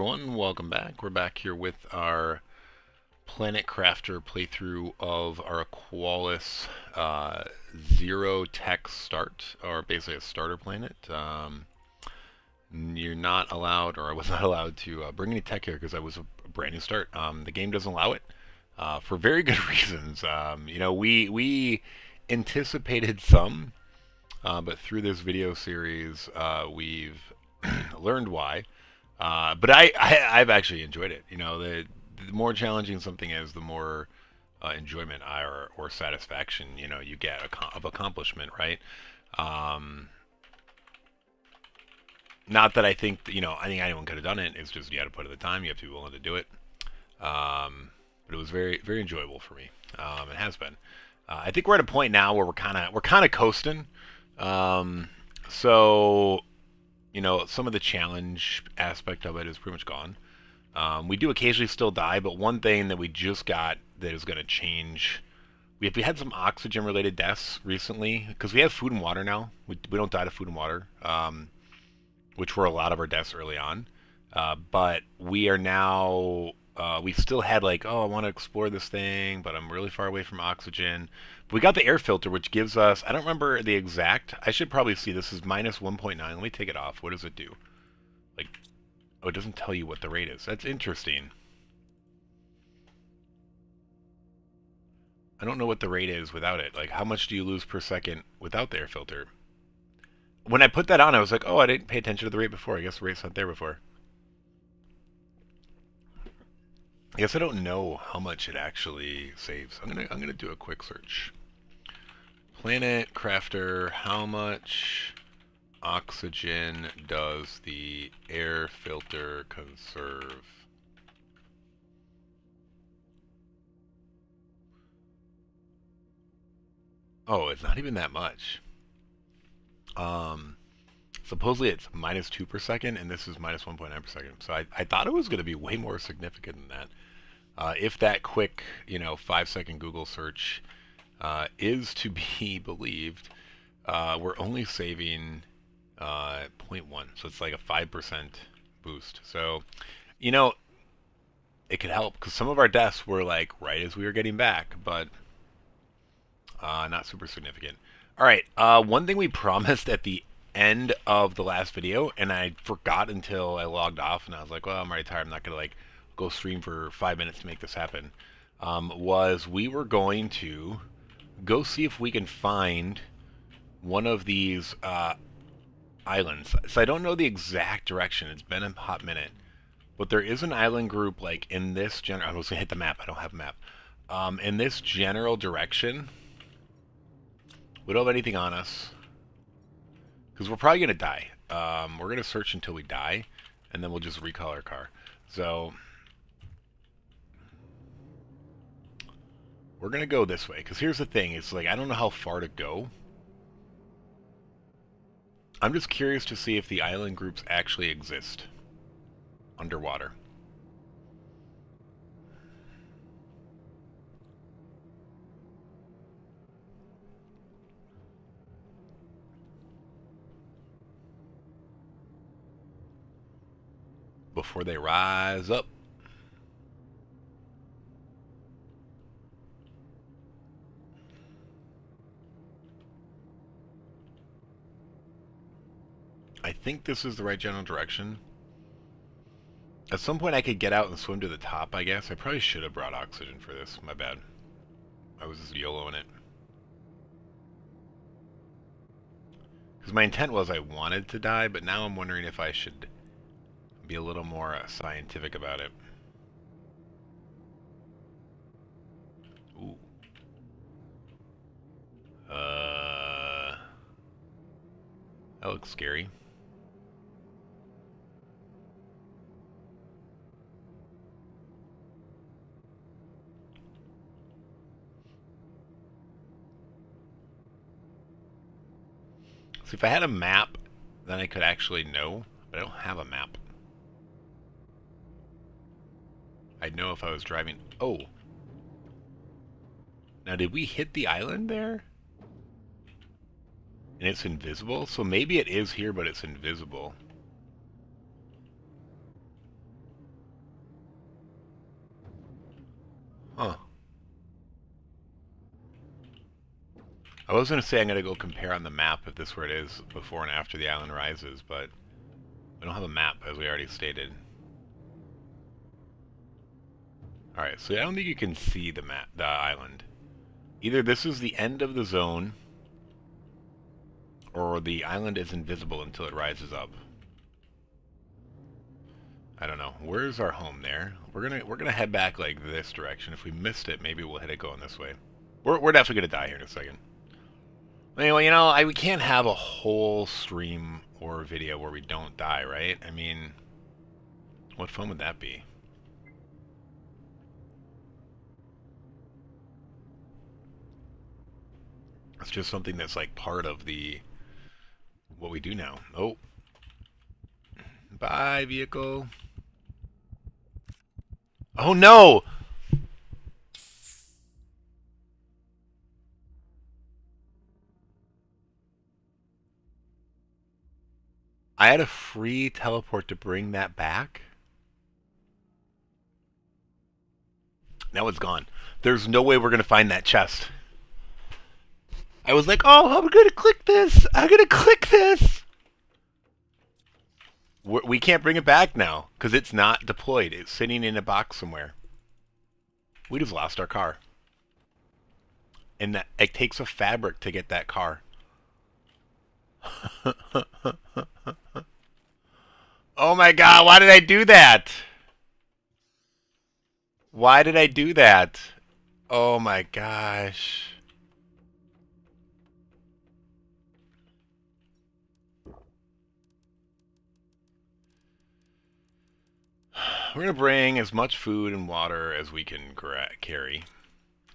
everyone, welcome back. We're back here with our Planet Crafter playthrough of our Aqualis Zero Tech Start, or basically a starter planet. You're not allowed, or I was not allowed to bring any tech here because I was a brand new start. The game doesn't allow it for very good reasons. We anticipated some, but through this video series, we've learned why. But I've actually enjoyed it. The more challenging something is, the more enjoyment or satisfaction you get of accomplishment, right? Not that I think I think anyone could have done it. It's just you got to put in the time. You have to be willing to do it. But it was very very enjoyable for me. It has been. I think we're at a point now where we're kind of coasting. So some of the challenge aspect of it is pretty much gone. We do occasionally still die, but one thing that we just got that is going to change. We had some oxygen-related deaths recently because we have food and water now. We don't die to food and water, which were a lot of our deaths early on. But we are now. We still had like, oh, I want to explore this thing, but I'm really far away from oxygen. But we got the air filter, which gives us, I don't remember the exact, I should probably see, this is minus 1.9. Let me take it off. What does it do? Like, oh, it doesn't tell you what the rate is. That's interesting. I don't know what the rate is without it. Like, how much do you lose per second without the air filter? When I put that on, I was like, oh, I didn't pay attention to the rate before. I guess the rate's not there before. I guess I don't know how much it actually saves. I'm gonna do a quick search. Planet Crafter, how much oxygen does the air filter conserve? Oh, it's not even that much. Supposedly it's minus 2 per second, and this is minus 1.9 per second. So I thought it was going to be way more significant than that. If that quick, 5-second Google search is to be believed, we're only saving 0.1. So it's like a 5% boost. So, it could help because some of our deaths were like right as we were getting back, but not super significant. All right, one thing we promised at the end of the last video, and I forgot until I logged off, and I was like, well, I'm already tired. I'm not gonna go stream for 5 minutes to make this happen. Was we were going to go see if we can find one of these islands. So I don't know the exact direction. It's been a hot minute, but there is an island group like in this general. I was gonna hit the map. I don't have a map. In this general direction. We don't have anything on us because we're probably gonna die. We're gonna search until we die, and then we'll just recall our car. So we're gonna go this way because here's the thing: it's like I don't know how far to go. I'm just curious to see if the island groups actually exist underwater. Before they rise up. I think this is the right general direction. At some point I could get out and swim to the top, I guess. I probably should have brought oxygen for this. My bad. I was just YOLOing it. Because my intent was I wanted to die, but now I'm wondering if I should be a little more scientific about it. Ooh. That looks scary. See, if I had a map, then I could actually know, but I don't have a map. I'd know if I was driving. Oh. Now, did we hit the island there? And it's invisible? So maybe it is here, but it's invisible. Huh. I was going to say I'm going to go compare on the map if this where it is before and after the island rises, but we don't have a map, as we already stated. Alright, so I don't think you can see the map, the island. Either this is the end of the zone, or the island is invisible until it rises up. I don't know. Where's our home there? We're gonna head back like this direction. If we missed it, maybe we'll hit it going this way. We're definitely gonna die here in a second. Anyway, you know, we can't have a whole stream or video where we don't die, right? I mean, what fun would that be? It's just something that's like part of the what we do now. Oh, bye, vehicle. Oh no! I had a free teleport to bring that back. Now it's gone. There's no way we're gonna find that chest. I was like, oh, I'm gonna click this. I'm gonna click this. We can't bring it back now because it's not deployed. It's sitting in a box somewhere. We'd have lost our car. And that it takes a fabric to get that car. Oh my god, why did I do that? Why did I do that? Oh my gosh. We're going to bring as much food and water as we can carry.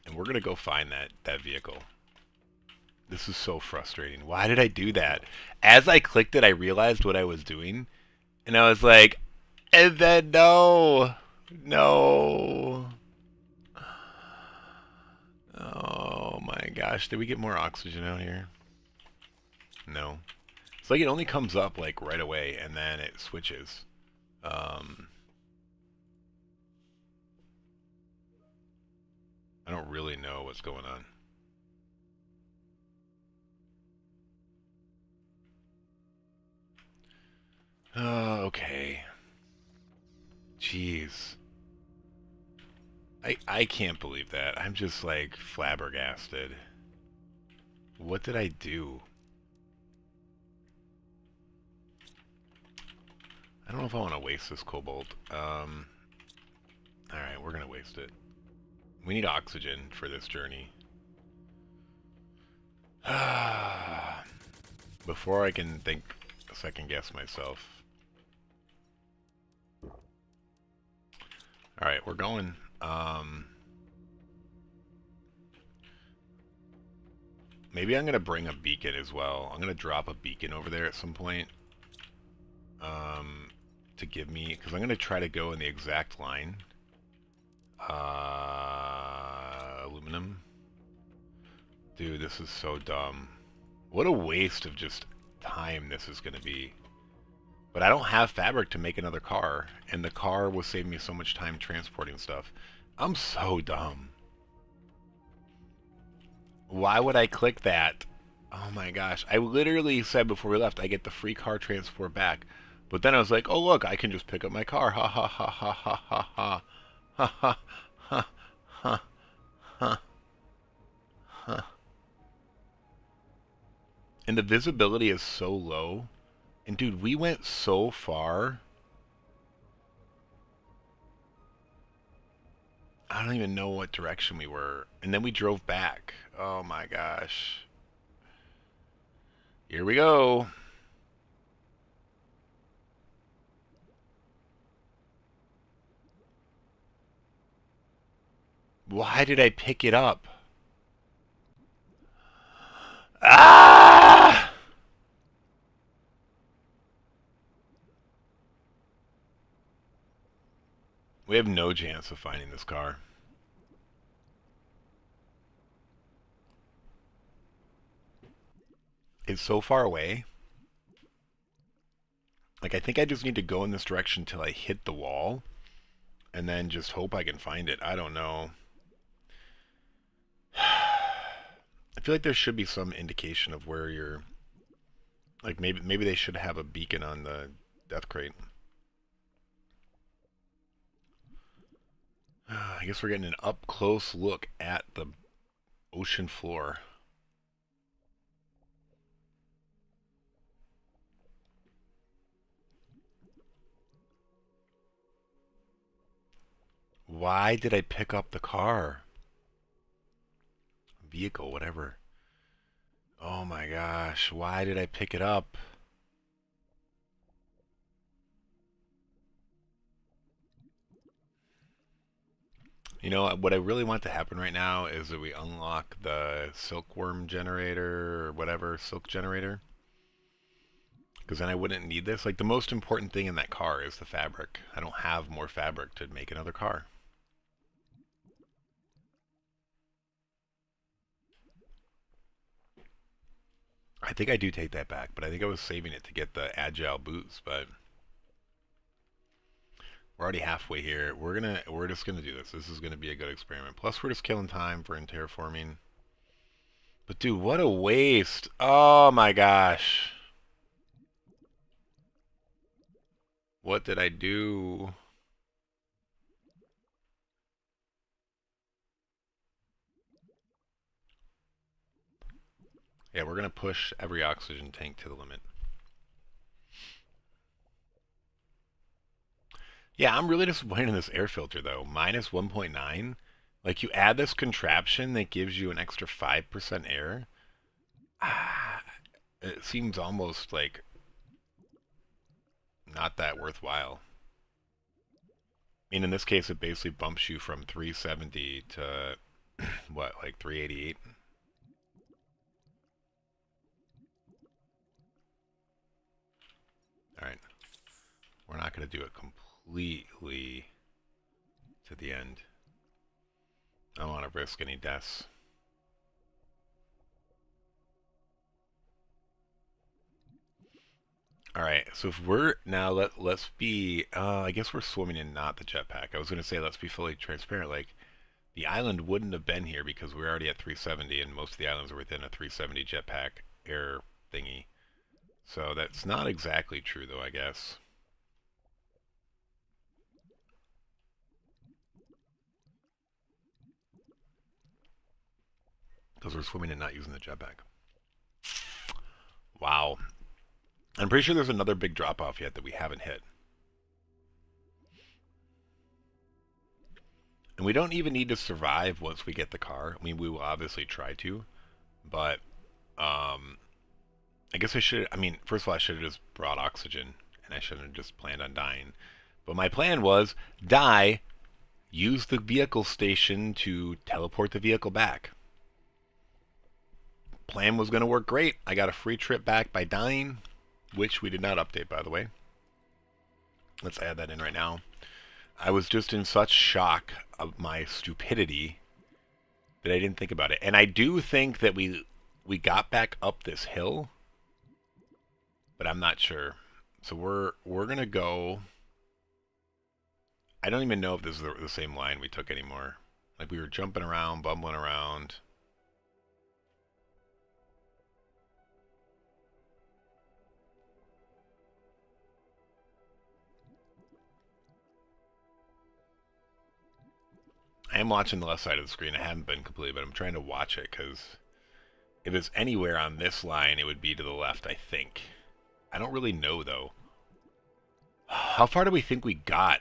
And we're going to go find that vehicle. This is so frustrating. Why did I do that? As I clicked it, I realized what I was doing. And I was like, and then no. No. Oh my gosh. Did we get more oxygen out here? No. It's like it only comes up like right away and then it switches. I don't really know what's going on. Oh, okay. Jeez. I can't believe that. I'm just like flabbergasted. What did I do? I don't know if I want to waste this cobalt. Alright, we're gonna waste it. We need oxygen for this journey. Before I can think, second guess myself. Alright, we're going. Maybe I'm going to bring a beacon as well. I'm going to drop a beacon over there at some point. To give me, because I'm going to try to go in the exact line. Aluminum. Dude, this is so dumb. What a waste of just time this is going to be. But I don't have fabric to make another car, and the car will save me so much time transporting stuff. I'm so dumb. Why would I click that? Oh my gosh. I literally said before we left I get the free car transport back. But then I was like, oh look, I can just pick up my car. Ha ha ha ha ha ha ha. Ha ha ha ha ha ha. And the visibility is so low. And dude, we went so far. I don't even know what direction we were. And then we drove back. Oh my gosh. Here we go. Why did I pick it up? Ah! We have no chance of finding this car. It's so far away. Like, I think I just need to go in this direction till I hit the wall. And then just hope I can find it. I don't know. I feel like there should be some indication of where you're. Like maybe they should have a beacon on the death crate. I guess we're getting an up close look at the ocean floor. Why did I pick up the car? Vehicle, whatever. Oh my gosh, why did I pick it up? You know, what I really want to happen right now is that we unlock the silkworm generator or whatever, silk generator. Because then I wouldn't need this. Like, the most important thing in that car is the fabric. I don't have more fabric to make another car. I think I do take that back, but I think I was saving it to get the agile boots, but we're already halfway here. We're just gonna do this. This is gonna be a good experiment. Plus we're just killing time for terraforming. But dude, what a waste. Oh my gosh. What did I do? Yeah, we're gonna push every oxygen tank to the limit. Yeah, I'm really disappointed in this air filter though. Minus 1.9. Like you add this contraption that gives you an extra 5% air. Ah, it seems almost like not that worthwhile. I mean, in this case, it basically bumps you from 370 to what, like 388? All right, we're not going to do it completely to the end. I don't want to risk any deaths. All right, so if we're now let's be I guess we're swimming in not the jetpack. I was going to say let's be fully transparent. Like the island wouldn't have been here because we're already at 370, and most of the islands are within a 370 jetpack air thingy. So that's not exactly true, though, I guess. Because we're swimming and not using the jetpack. Wow. I'm pretty sure there's another big drop off yet that we haven't hit. And we don't even need to survive once we get the car. I mean, we will obviously try to, but I guess I should. I mean, first of all, I should have just brought oxygen, and I shouldn't have just planned on dying. But my plan was die, use the vehicle station to teleport the vehicle back. Plan was going to work great. I got a free trip back by dying, which we did not update, by the way. Let's add that in right now. I was just in such shock of my stupidity that I didn't think about it. And I do think that we got back up this hill, but I'm not sure. So we're gonna go. I don't even know if this is the same line we took anymore. Like we were jumping around, bumbling around. I am watching the left side of the screen. I haven't been completely, but I'm trying to watch it because if it's anywhere on this line, it would be to the left, I think. I don't really know, though. How far do we think we got?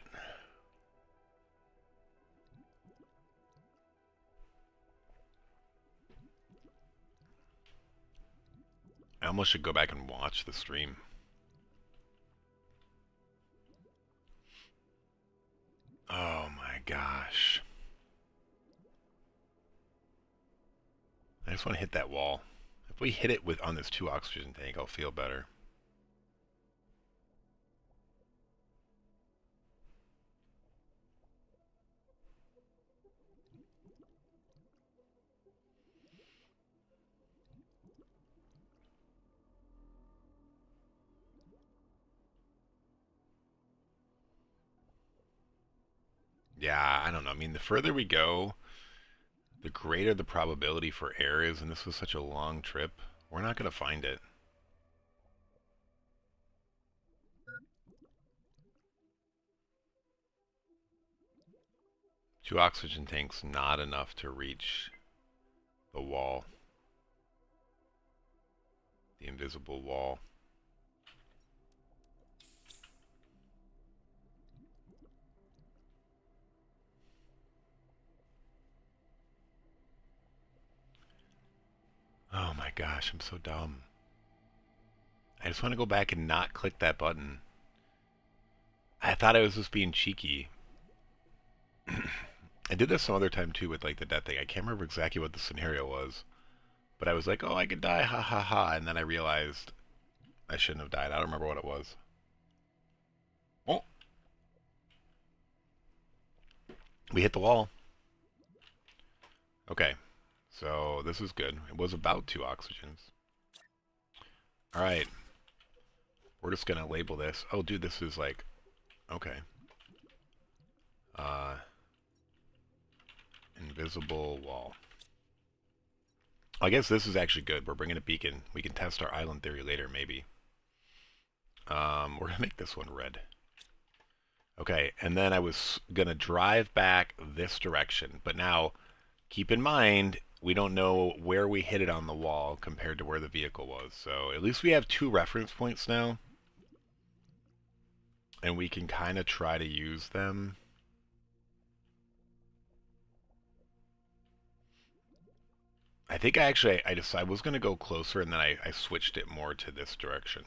I almost should go back and watch the stream. Oh my gosh. I just want to hit that wall. If we hit it with on this 2 oxygen tank, I'll feel better. Yeah, I don't know. I mean, the further we go, the greater the probability for error is, and this was such a long trip, we're not going to find it. Two oxygen tanks, not enough to reach the wall. The invisible wall. Oh my gosh, I'm so dumb. I just want to go back and not click that button. I thought I was just being cheeky. I did this some other time too with like the death thing. I can't remember exactly what the scenario was. But I was like, oh, I could die, ha ha ha. And then I realized I shouldn't have died. I don't remember what it was. Oh, we hit the wall. Okay, so this is good. It was about 2 oxygens. All right, we're just gonna label this. Oh, dude, this is like, okay. Invisible wall. I guess this is actually good. We're bringing a beacon. We can test our island theory later, maybe. We're gonna make this one red. Okay, and then I was gonna drive back this direction, but now keep in mind we don't know where we hit it on the wall compared to where the vehicle was. So at least we have 2 reference points now, and we can kind of try to use them. I think I was gonna go closer, and then I switched it more to this direction.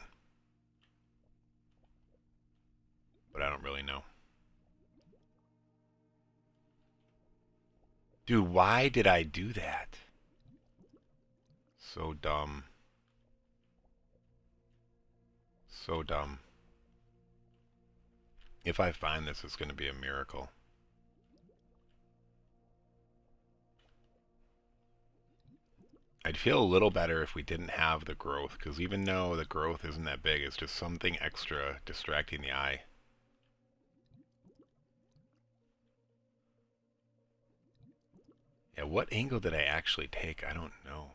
But I don't really know. Dude, why did I do that? So dumb. So dumb. If I find this, it's going to be a miracle. I'd feel a little better if we didn't have the growth, because even though the growth isn't that big, it's just something extra distracting the eye. Yeah, what angle did I actually take? I don't know.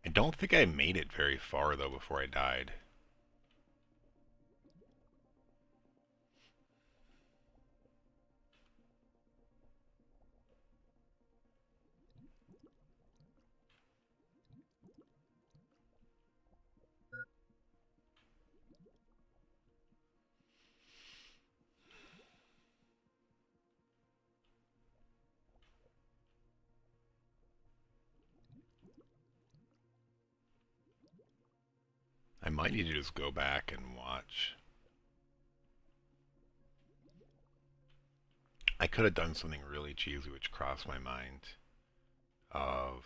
I don't think I made it very far, though, before I died. I might need to just go back and watch. I could have done something really cheesy, which crossed my mind, of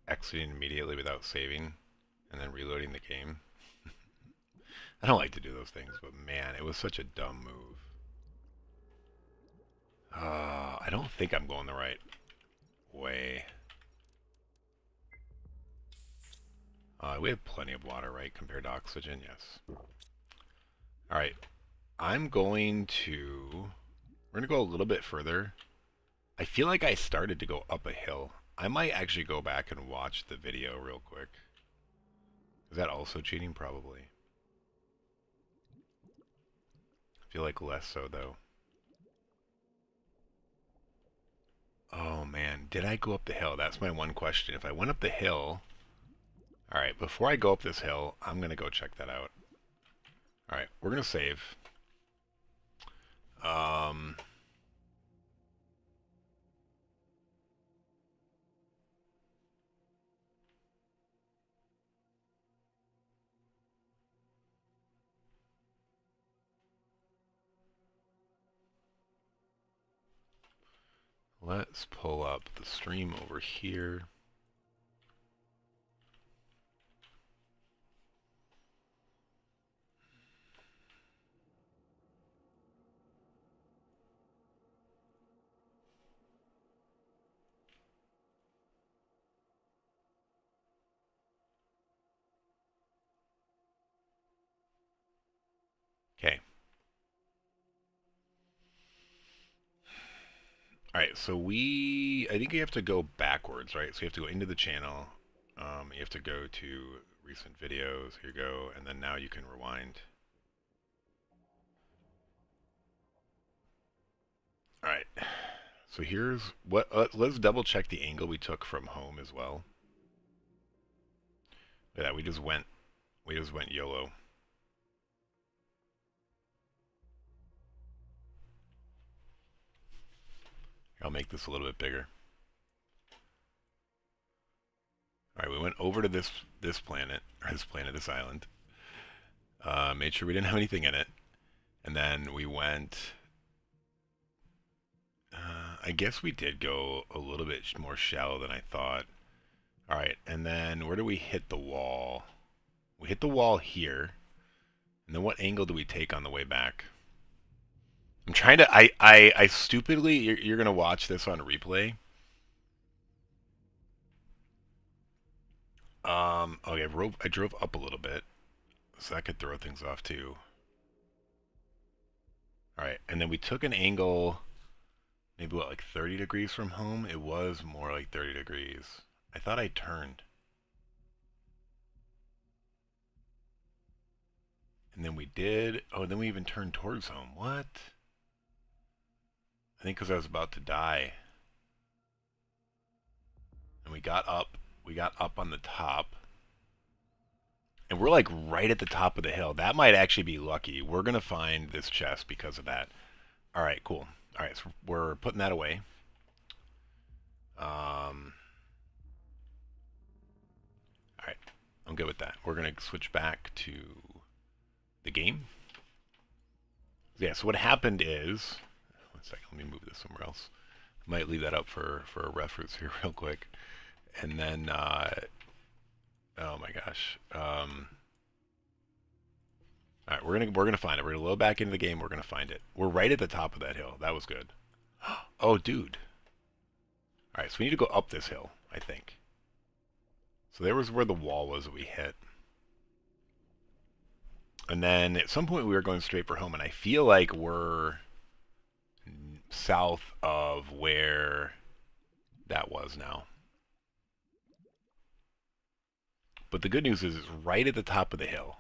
exiting immediately without saving and then reloading the game. I don't like to do those things, but man, it was such a dumb move. I don't think I'm going the right way. We have plenty of water, right, compared to oxygen? Yes. Alright, I'm going to... We're going to go a little bit further. I feel like I started to go up a hill. I might actually go back and watch the video real quick. Is that also cheating? Probably. I feel like less so, though. Oh, man. Did I go up the hill? That's my one question. If I went up the hill... Alright, before I go up this hill, I'm going to go check that out. Alright, we're going to save. Let's pull up the stream over here. Okay. Alright, so I think you have to go backwards, right? So you have to go into the channel. You have to go to recent videos. Here you go. And then now you can rewind. Alright. So here's what. Let's double check the angle we took from home as well. Look at that. We just went YOLO. I'll make this a little bit bigger. Alright, we went over to this planet, or this island. Made sure we didn't have anything in it. And then we went... I guess we did go a little bit more shallow than I thought. Alright, and then where do we hit the wall? We hit the wall here. And then what angle do we take on the way back? I'm trying to... I stupidly... You're going to watch this on replay. Okay, I drove up a little bit. So that could throw things off too. Alright, and then we took an angle... Maybe what, like 30 degrees from home? It was more like 30 degrees. I thought I turned. And then we did... Oh, then we even turned towards home. What? I think because I was about to die. And we got up. We got up on the top. And we're like right at the top of the hill. That might actually be lucky. We're going to find this chest because of that. Alright, cool. Alright, so we're putting that away. Alright, I'm good with that. We're going to switch back to the game. Yeah, so what happened is... One second, let me move this somewhere else. I might leave that up for a reference here real quick. And then... oh my gosh. Alright, we're gonna find it. We're gonna load back into the game, we're gonna find it. We're right at the top of that hill. That was good. Oh, dude. Alright, so we need to go up this hill, I think. So there was where the wall was that we hit. And then at some point we were going straight for home, and I feel like we're south of where that was now. But the good news is it's right at the top of the hill.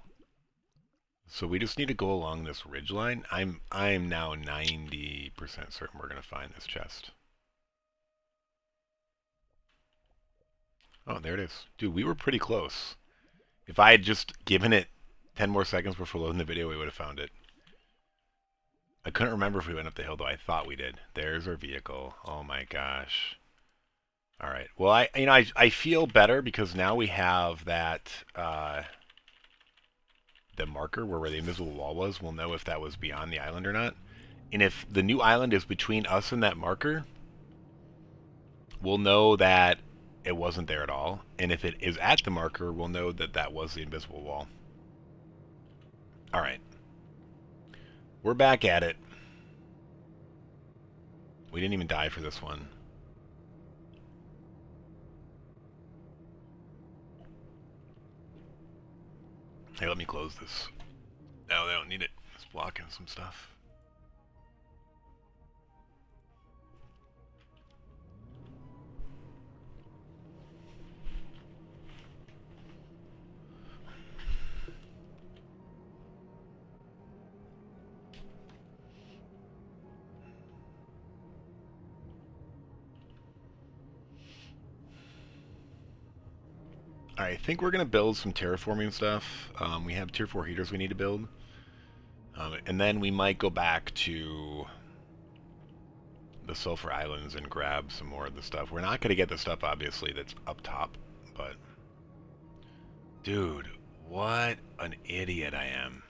So we just need to go along this ridgeline. I'm now 90% certain we're going to find this chest. Oh, there it is. Dude, we were pretty close. If I had just given it 10 more seconds before loading the video, we would have found it. I couldn't remember if we went up the hill, though. I thought we did. There's our vehicle. Oh my gosh. All right. Well, I feel better because now we have that... the marker where the invisible wall was, we'll know if that was beyond the island or not. And if the new island is between us and that marker, we'll know that it wasn't there at all. And if it is at the marker, we'll know that that was the invisible wall. Alright. We're back at it. We didn't even die for this one. Hey, let me close this. No, they don't need it. It's blocking some stuff. I think we're going to build some terraforming stuff. We have tier 4 heaters we need to build. And then we might go back to the Sulfur Islands and grab some more of the stuff. We're not going to get the stuff, obviously, that's up top, but... Dude, what an idiot I am.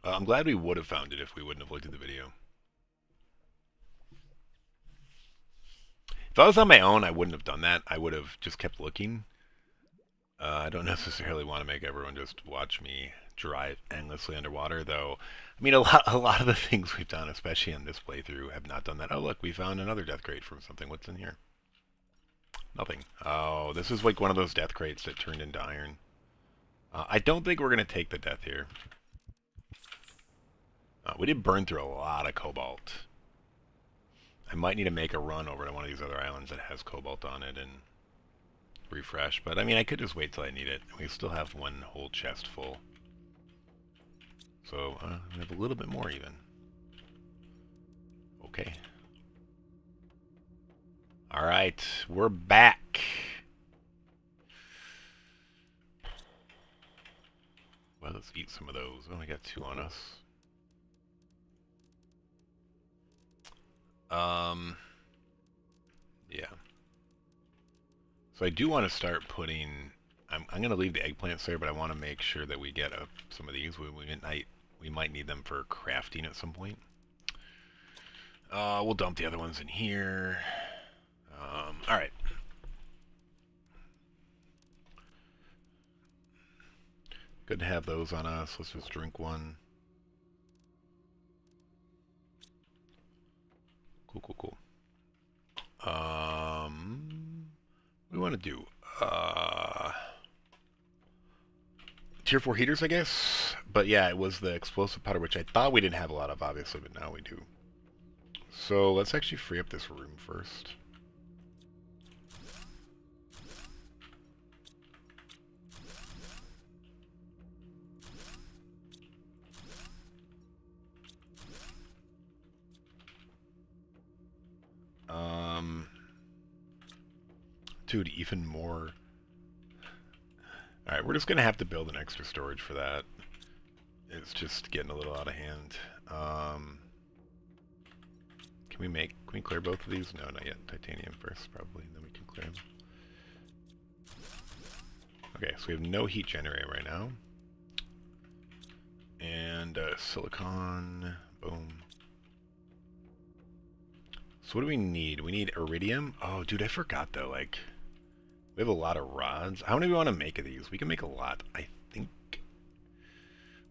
I'm glad we would have found it if we wouldn't have looked at the video. If I was on my own, I wouldn't have done that. I would have just kept looking. I don't necessarily want to make everyone just watch me drive endlessly underwater, though. I mean, a lot of the things we've done, especially in this playthrough, have not done that. Oh, look, we found another death crate from something. What's in here? Nothing. Oh, this is like one of those death crates that turned into iron. I don't think we're going to take the death here. We did burn through a lot of cobalt. I might need to make a run over to one of these other islands that has cobalt on it and refresh. But I mean, I could just wait till I need it. We still have one whole chest full. So we have a little bit more even. Okay. Alright, we're back. Well, let's eat some of those. We only got 2 on us. Yeah. So I do want to start putting... I'm going to leave the eggplants there, but I want to make sure that we get some of these. We might need them for crafting at some point. We'll dump the other ones in here. Alright. Good to have those on us. Let's just drink one. Cool, cool, cool. What do we want to do? Tier 4 heaters, I guess? But yeah, it was the explosive powder, which I thought we didn't have a lot of, obviously, but now we do. So let's actually free up this room first. Dude, even more. Alright, we're just gonna have to build an extra storage for that. It's just getting a little out of hand. Can we clear both of these? No, not yet. Titanium first, probably, and then we can clear them. Okay, so we have no heat generator right now. And silicon, boom. So what do we need? We need iridium. Oh, dude, I forgot though, like... We have a lot of rods. How many do we want to make of these? We can make a lot, I think.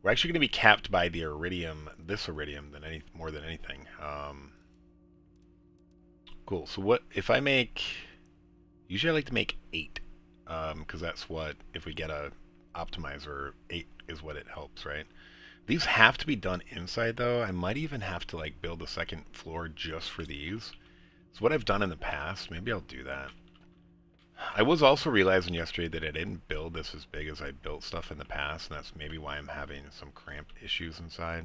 We're actually going to be capped by the iridium, this iridium, more than anything. Cool. So what if I make? Usually I like to make 8, because that's what, if we get a optimizer, 8 is what it helps, right? These have to be done inside though. I might even have to like build a second floor just for these. It's what I've done in the past. Maybe I'll do that. I was also realizing yesterday that I didn't build this as big as I built stuff in the past, and that's maybe why I'm having some cramped issues inside.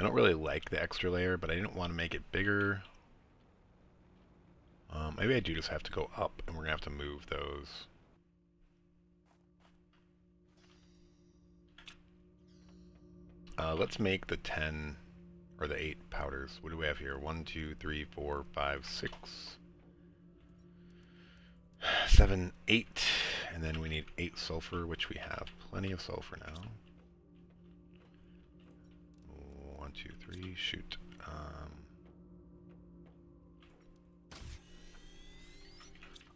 I don't really like the extra layer, but I didn't want to make it bigger. Maybe I do just have to go up, and we're going to have to move those. Let's make the 10, or the 8 powders. What do we have here? 1, 2, 3, 4, 5, 6... 7, 8, and then we need 8 sulfur, which we have plenty of sulfur now. 1, 2, 3, shoot.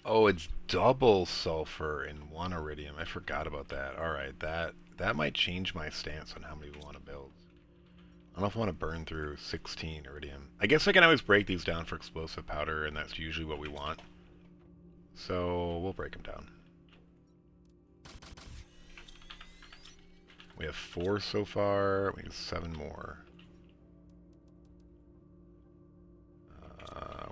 Oh, it's double sulfur in 1 iridium. I forgot about that. Alright, that might change my stance on how many we want to build. I don't know if I want to burn through 16 iridium. I guess I can always break these down for explosive powder, and that's usually what we want. So we'll break them down. We have 4 so far. We have 7 more.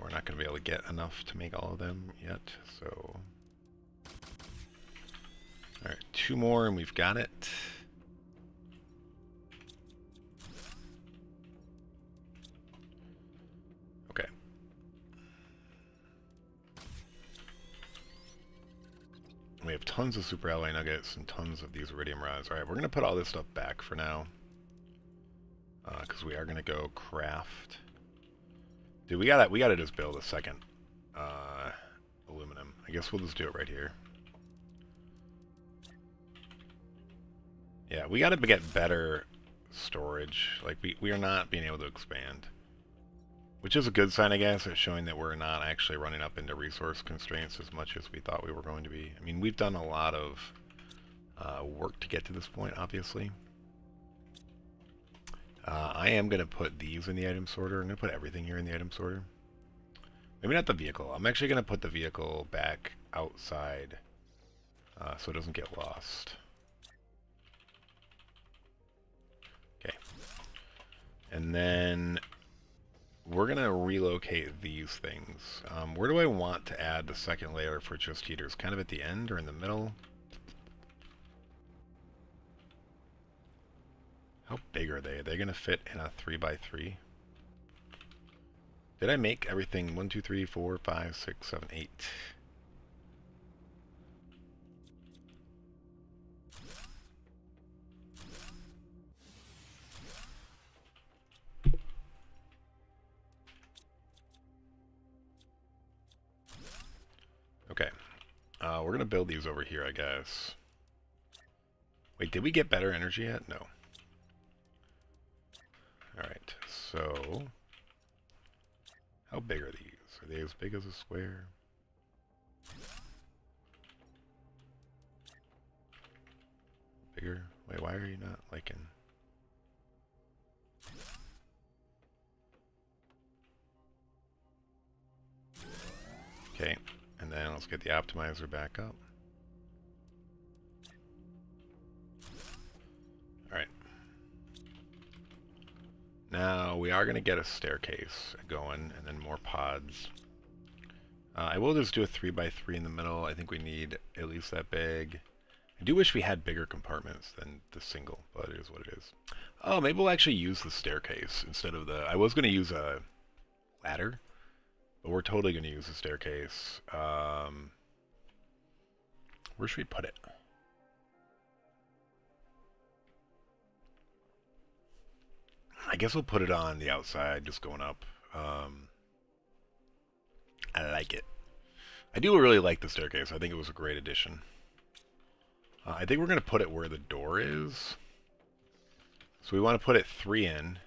We're not going to be able to get enough to make all of them yet, so... Alright, 2 more and we've got it. Okay. We have tons of super alloy nuggets and tons of these iridium rods. Alright, we're going to put all this stuff back for now. Because we are going to go craft. Dude, we gotta just build a second aluminum. I guess we'll just do it right here. Yeah, we gotta get better storage. Like, we are not being able to expand. Which is a good sign, I guess. It's showing that we're not actually running up into resource constraints as much as we thought we were going to be. I mean, we've done a lot of work to get to this point, obviously. I am going to put these in the item sorter. I'm going to put everything here in the item sorter. Maybe not the vehicle. I'm actually going to put the vehicle back outside so it doesn't get lost. And then we're going to relocate these things. Where do I want to add the second layer for just heaters? Kind of at the end or in the middle? How big are they? Are they going to fit in a 3x3? Did I make everything 1, 2, 3, 4, 5, 6, 7, 8? Okay. We're going to build these over here, I guess. Wait, did we get better energy yet? No. Alright, so... how big are these? Are they as big as a square? Bigger? Wait, why are you not liking... Okay, and then let's get the optimizer back up. Alright. Now, we are going to get a staircase going, and then more pods. I will just do a 3x3 in the middle. I think we need at least that big. I do wish we had bigger compartments than the single, but it is what it is. Oh, maybe we'll actually use the staircase instead of the... I was going to use a ladder, but we're totally going to use the staircase. Where should we put it? I guess we'll put it on the outside, just going up. I like it. I do really like the staircase. I think it was a great addition. I think we're going to put it where the door is. So we want to put it 3 in.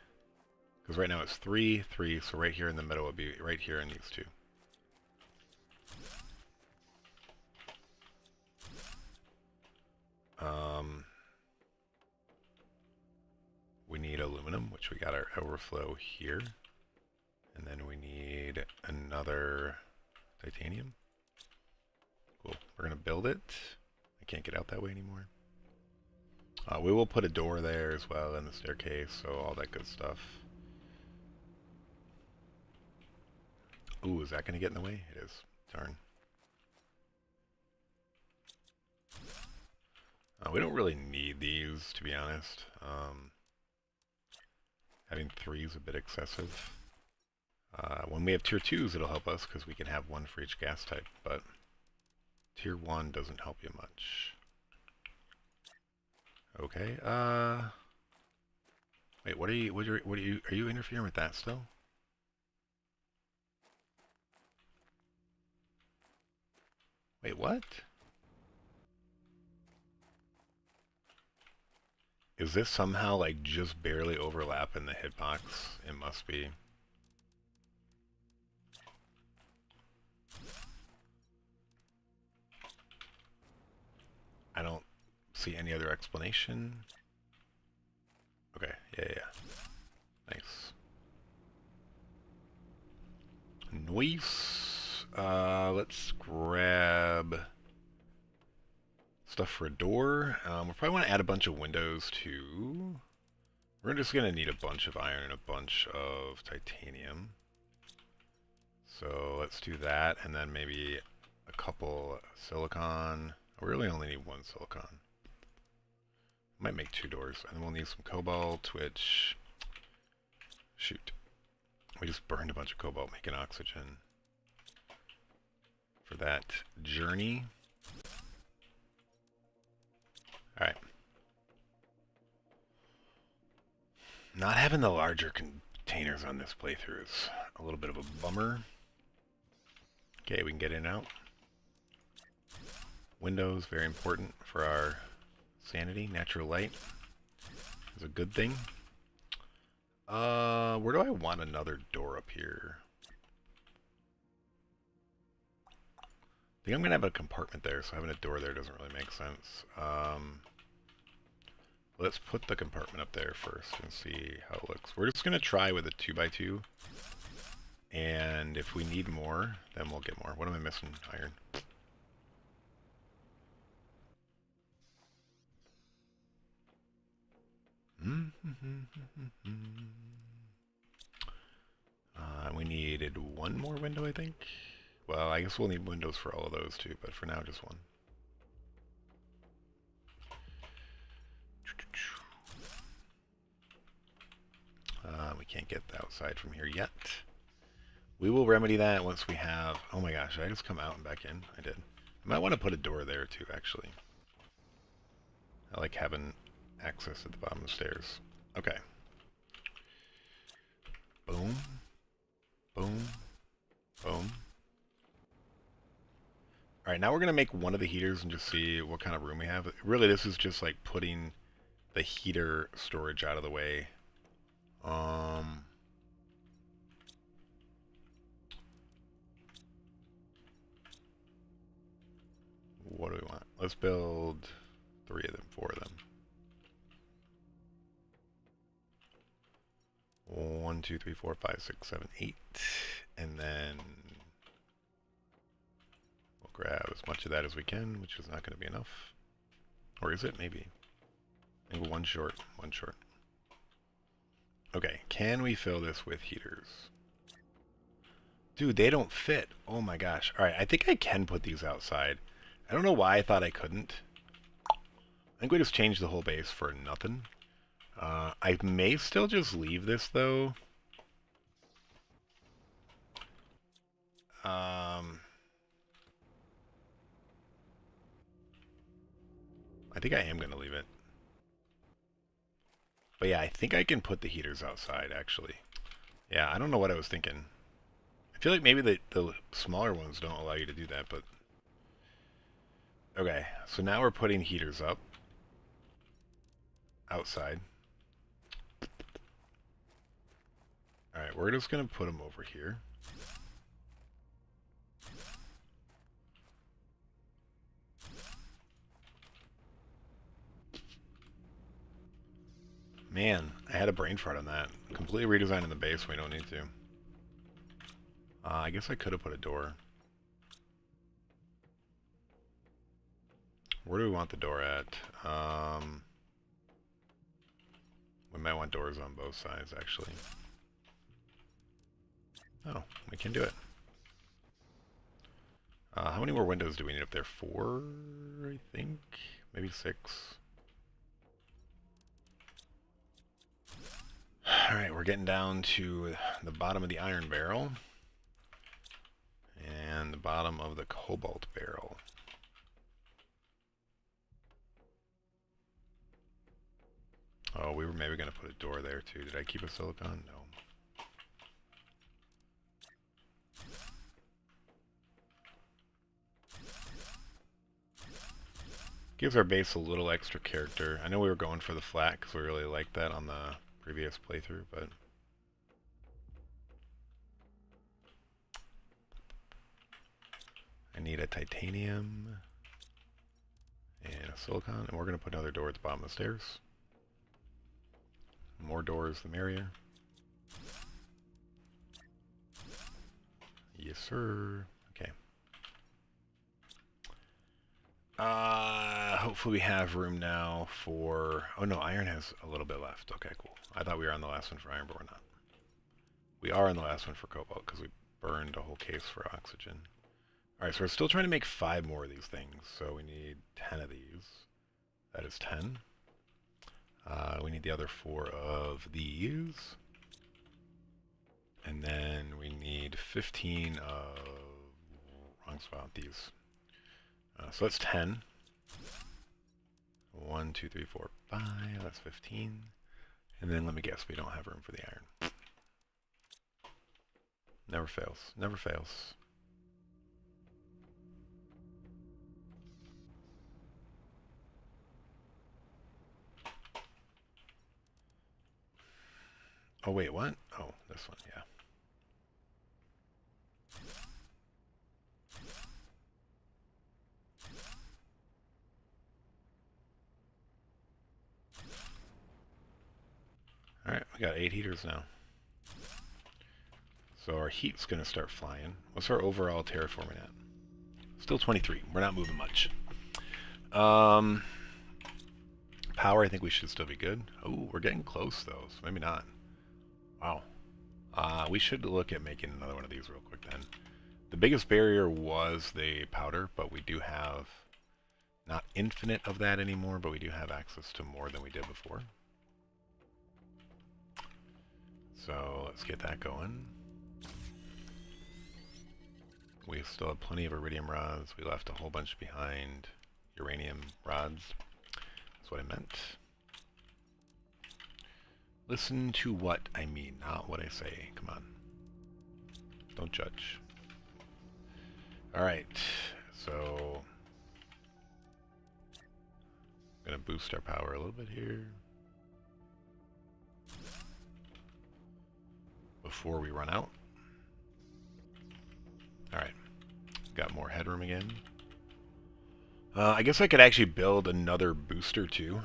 Because right now it's 3, 3. So right here in the middle would be right here in these two. We need aluminum, which we got our overflow here. And then we need another titanium. Cool. We're going to build it. I can't get out that way anymore. We will put a door there as well in the staircase, so all that good stuff. Ooh, is that going to get in the way? It is. Darn. We don't really need these, to be honest. Having 3 is a bit excessive. When we have tier 2s, it'll help us because we can have 1 for each gas type, but tier 1 doesn't help you much. Okay, wait, what are you interfering with that still? Wait, what? Is this somehow like just barely overlap in the hitbox? It must be. I don't see any other explanation. Okay, yeah. Nice. Nice. Let's grab stuff for a door. We'll probably want to add a bunch of windows too. We're just going to need a bunch of iron and a bunch of titanium. So let's do that, and then maybe a couple silicon. We really only need 1 silicon. Might make 2 doors, and then we'll need some cobalt, which... shoot. We just burned a bunch of cobalt making oxygen for that journey. Alright. Not having the larger containers on this playthrough is a little bit of a bummer. Okay, we can get in and out. Windows, very important for our sanity. Natural light is a good thing. Where do I want another door up here? I think I'm going to have a compartment there, so having a door there doesn't really make sense. Let's put the compartment up there first and see how it looks. We're just going to try with a 2x2. And if we need more, then we'll get more. What am I missing? Iron. needed one more window, I think. Well, I guess we'll need windows for all of those too, but for now, just one. We can't get the outside from here yet. We will remedy that once we have... Oh my gosh, did I just come out and back in? I did. I might want to put a door there too, actually. I like having access at the bottom of the stairs. Okay. Boom. Boom. Boom. Alright, now we're going to make one of the heaters and just see what kind of room we have. Really, this is just like putting the heater storage out of the way. What do we want? Let's build 3 of them, 4 of them. 1, 2, 3, 4, 5, 6, 7, 8. And then we'll grab as much of that as we can, which is not going to be enough. Or is it? Maybe. Maybe one short. One short. Okay, can we fill this with heaters? Dude, they don't fit. Oh my gosh. Alright, I think I can put these outside. I don't know why I thought I couldn't. I think we just changed the whole base for nothing. I may still just leave this, though. I think I am going to leave it. But yeah, I think I can put the heaters outside, actually. Yeah, I don't know what I was thinking. I feel like maybe the smaller ones don't allow you to do that, but... Okay, so now we're putting heaters up. Outside. Alright, we're just going to put them over here. Man, I had a brain fart on that. Completely redesigning the base when we don't need to. I guess I could have put a door. Where do we want the door at? We might want doors on both sides, actually. Oh, we can do it. How many more windows do we need up there? 4, I think? Maybe 6. Alright, we're getting down to the bottom of the iron barrel. And the bottom of the cobalt barrel. Oh, we were maybe going to put a door there too. Did I keep a silicon? No. Gives our base a little extra character. I know we were going for the flat because we really liked that on the previous playthrough, but... I need a titanium and a silicon, and we're going to put another door at the bottom of the stairs. More doors, the merrier. Yes, sir. Okay. Hopefully we have room now for... Oh no, iron has a little bit left. Okay, cool. I thought we were on the last one for iron, but we're not. We are on the last one for cobalt, because we burned a whole case for oxygen. Alright, so we're still trying to make 5 more of these things, so we need 10 of these. That is 10. We need the other 4 of these. And then we need 15 of... Wrong spot, these. So that's 10. 1, 2, 3, 4, 5. That's 15. And then let me guess, we don't have room for the iron. Never fails. Never fails. Oh, wait, what? Oh, this one, yeah. Alright, we got 8 heaters now. So our heat's going to start flying. What's our overall terraforming at? Still 23. We're not moving much. Power, I think we should still be good. Oh, we're getting close, though, so maybe not. Wow. We should look at making another one of these real quick then. The biggest barrier was the powder, but we do have not infinite of that anymore, but we do have access to more than we did before. So let's get that going. We still have plenty of iridium rods. We left a whole bunch behind. Uranium rods. That's what I meant. Listen to what I mean, not what I say. Come on. Don't judge. Alright, so I'm going to boost our power a little bit here before we run out. Alright, got more headroom again. I guess I could actually build another booster too.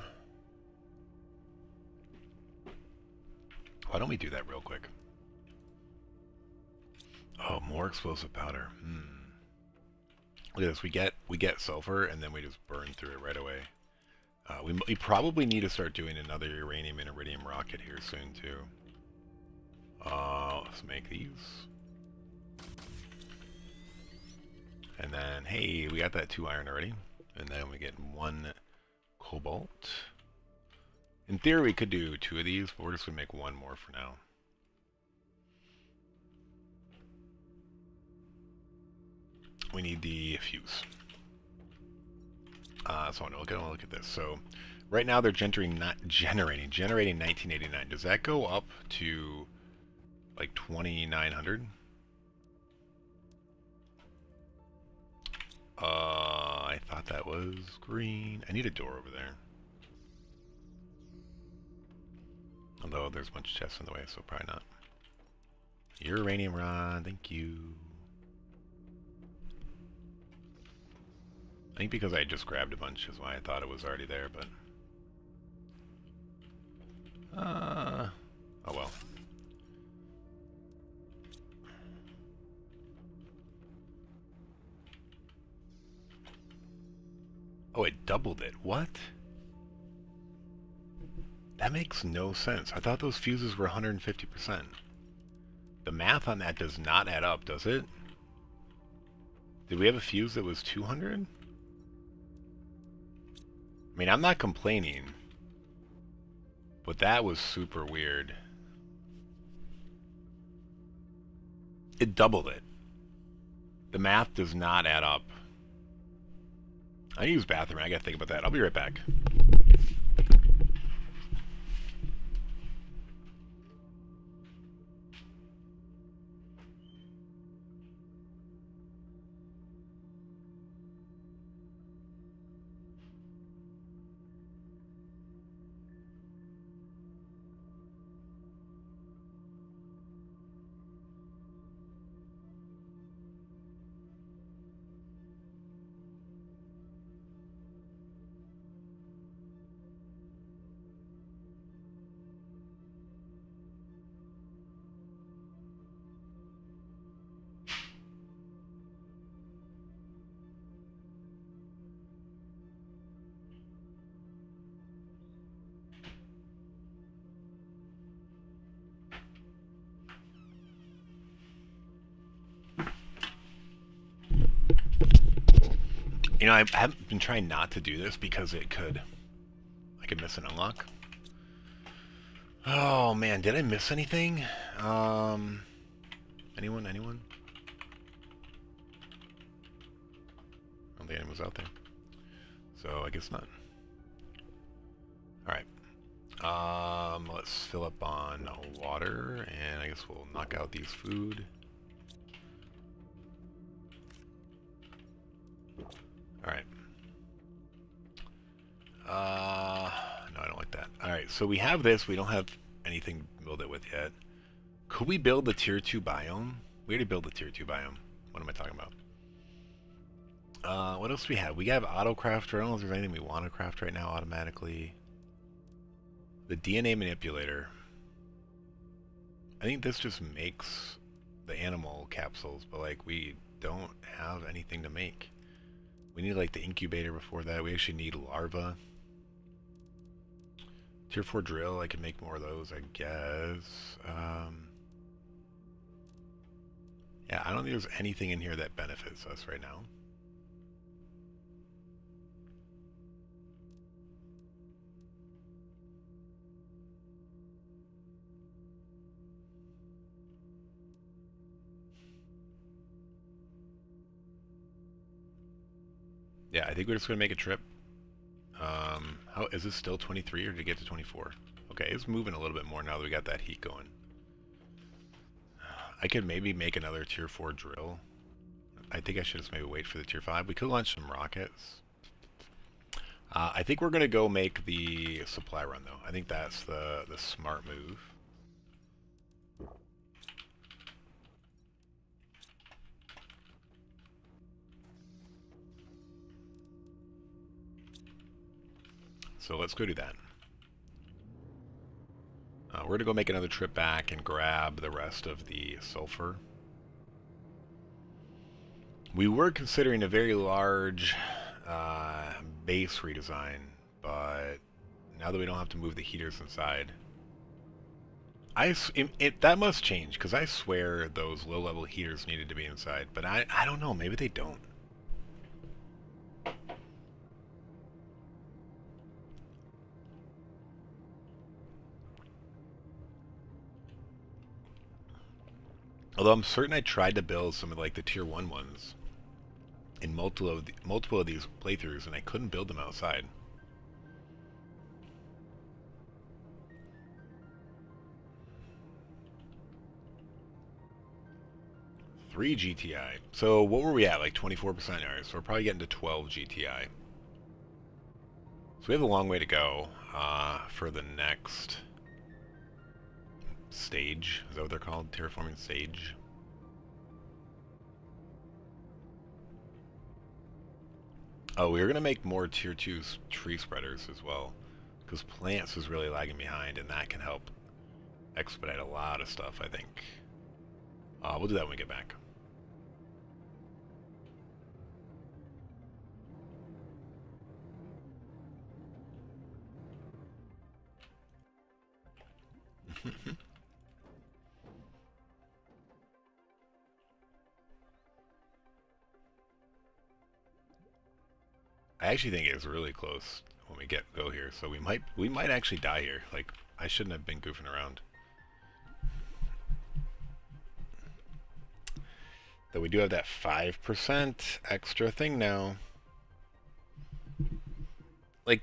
Why don't we do that real quick? Oh, more explosive powder. Look at this. We get sulfur and then we just burn through it right away. We probably need to start doing another uranium and iridium rocket here soon too. Let's make these. And then, hey, we got that 2 iron already. And then we get 1 cobalt. In theory, we could do 2 of these, but we're just going to make 1 more for now. We need the fuse. So I want to look at this. So right now they're generating 1989. Does that go up to like 2900? I thought that was green. I need a door over there. Although there's a bunch of chests in the way, so probably not. Uranium rod, thank you. I think because I just grabbed a bunch is why I thought it was already there, but... oh well. Oh, it doubled it. What? That makes no sense. I thought those fuses were 150%. The math on that does not add up, does it? Did we have a fuse that was 200? I mean, I'm not complaining, but that was super weird. It doubled it. The math does not add up. I use bathroom. I gotta think about that. I'll be right back. You know, I have been trying not to do this because I could miss an unlock. Oh man, did I miss anything? Anyone? I don't think anyone's out there. So I guess not. Alright. Let's fill up on water, and I guess we'll knock out these food. Alright. No, I don't like that. Alright, so we have this. We don't have anything to build it with yet. Could we build the tier 2 biome? We already built the tier 2 biome. What am I talking about? What else do we have? We have autocraft. I don't know if there's anything we want to craft right now automatically. The DNA manipulator. I think this just makes the animal capsules, but like we don't have anything to make. We need like the incubator before that. We actually need larvae. Tier 4 drill, I can make more of those, I guess. Yeah, I don't think there's anything in here that benefits us right now. Yeah, I think we're just going to make a trip. How is this still 23 or did it get to 24? Okay, it's moving a little bit more now that we got that heat going. I could maybe make another tier 4 drill. I think I should just maybe wait for the tier 5. We could launch some rockets. I think we're going to go make the supply run, though. I think that's the smart move. So let's go do that. We're going to go make another trip back and grab the rest of the sulfur. We were considering a very large base redesign, but now that we don't have to move the heaters inside, that must change, because I swear those low-level heaters needed to be inside, but I don't know, maybe they don't. Although I'm certain I tried to build some of like the tier 1 ones in multiple of these playthroughs, and I couldn't build them outside. Three GTI. So what were we at? Like 24%? Alright, so we're probably getting to 12 GTI. So we have a long way to go for the next stage. Is that what they're called? Terraforming stage? Oh, we were going to make more tier 2 tree spreaders as well, because plants is really lagging behind, and that can help expedite a lot of stuff, I think. We'll do that when we get back. I actually think it's really close when we go here, so we might actually die here. Like, I shouldn't have been goofing around. Though we do have that 5% extra thing now. Like,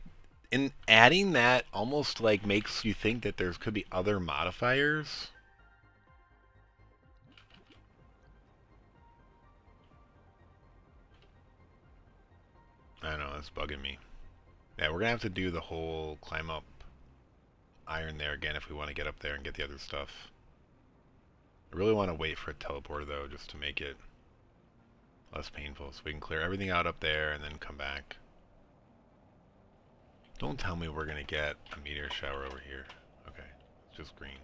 in adding that almost like makes you think that there could be other modifiers. I don't know, it's bugging me. Yeah, we're gonna have to do the whole climb up iron there again if we want to get up there and get the other stuff. I really want to wait for a teleporter though, just to make it less painful, so we can clear everything out up there and then come back. Don't tell me we're gonna get a meteor shower over here. Okay, it's just green.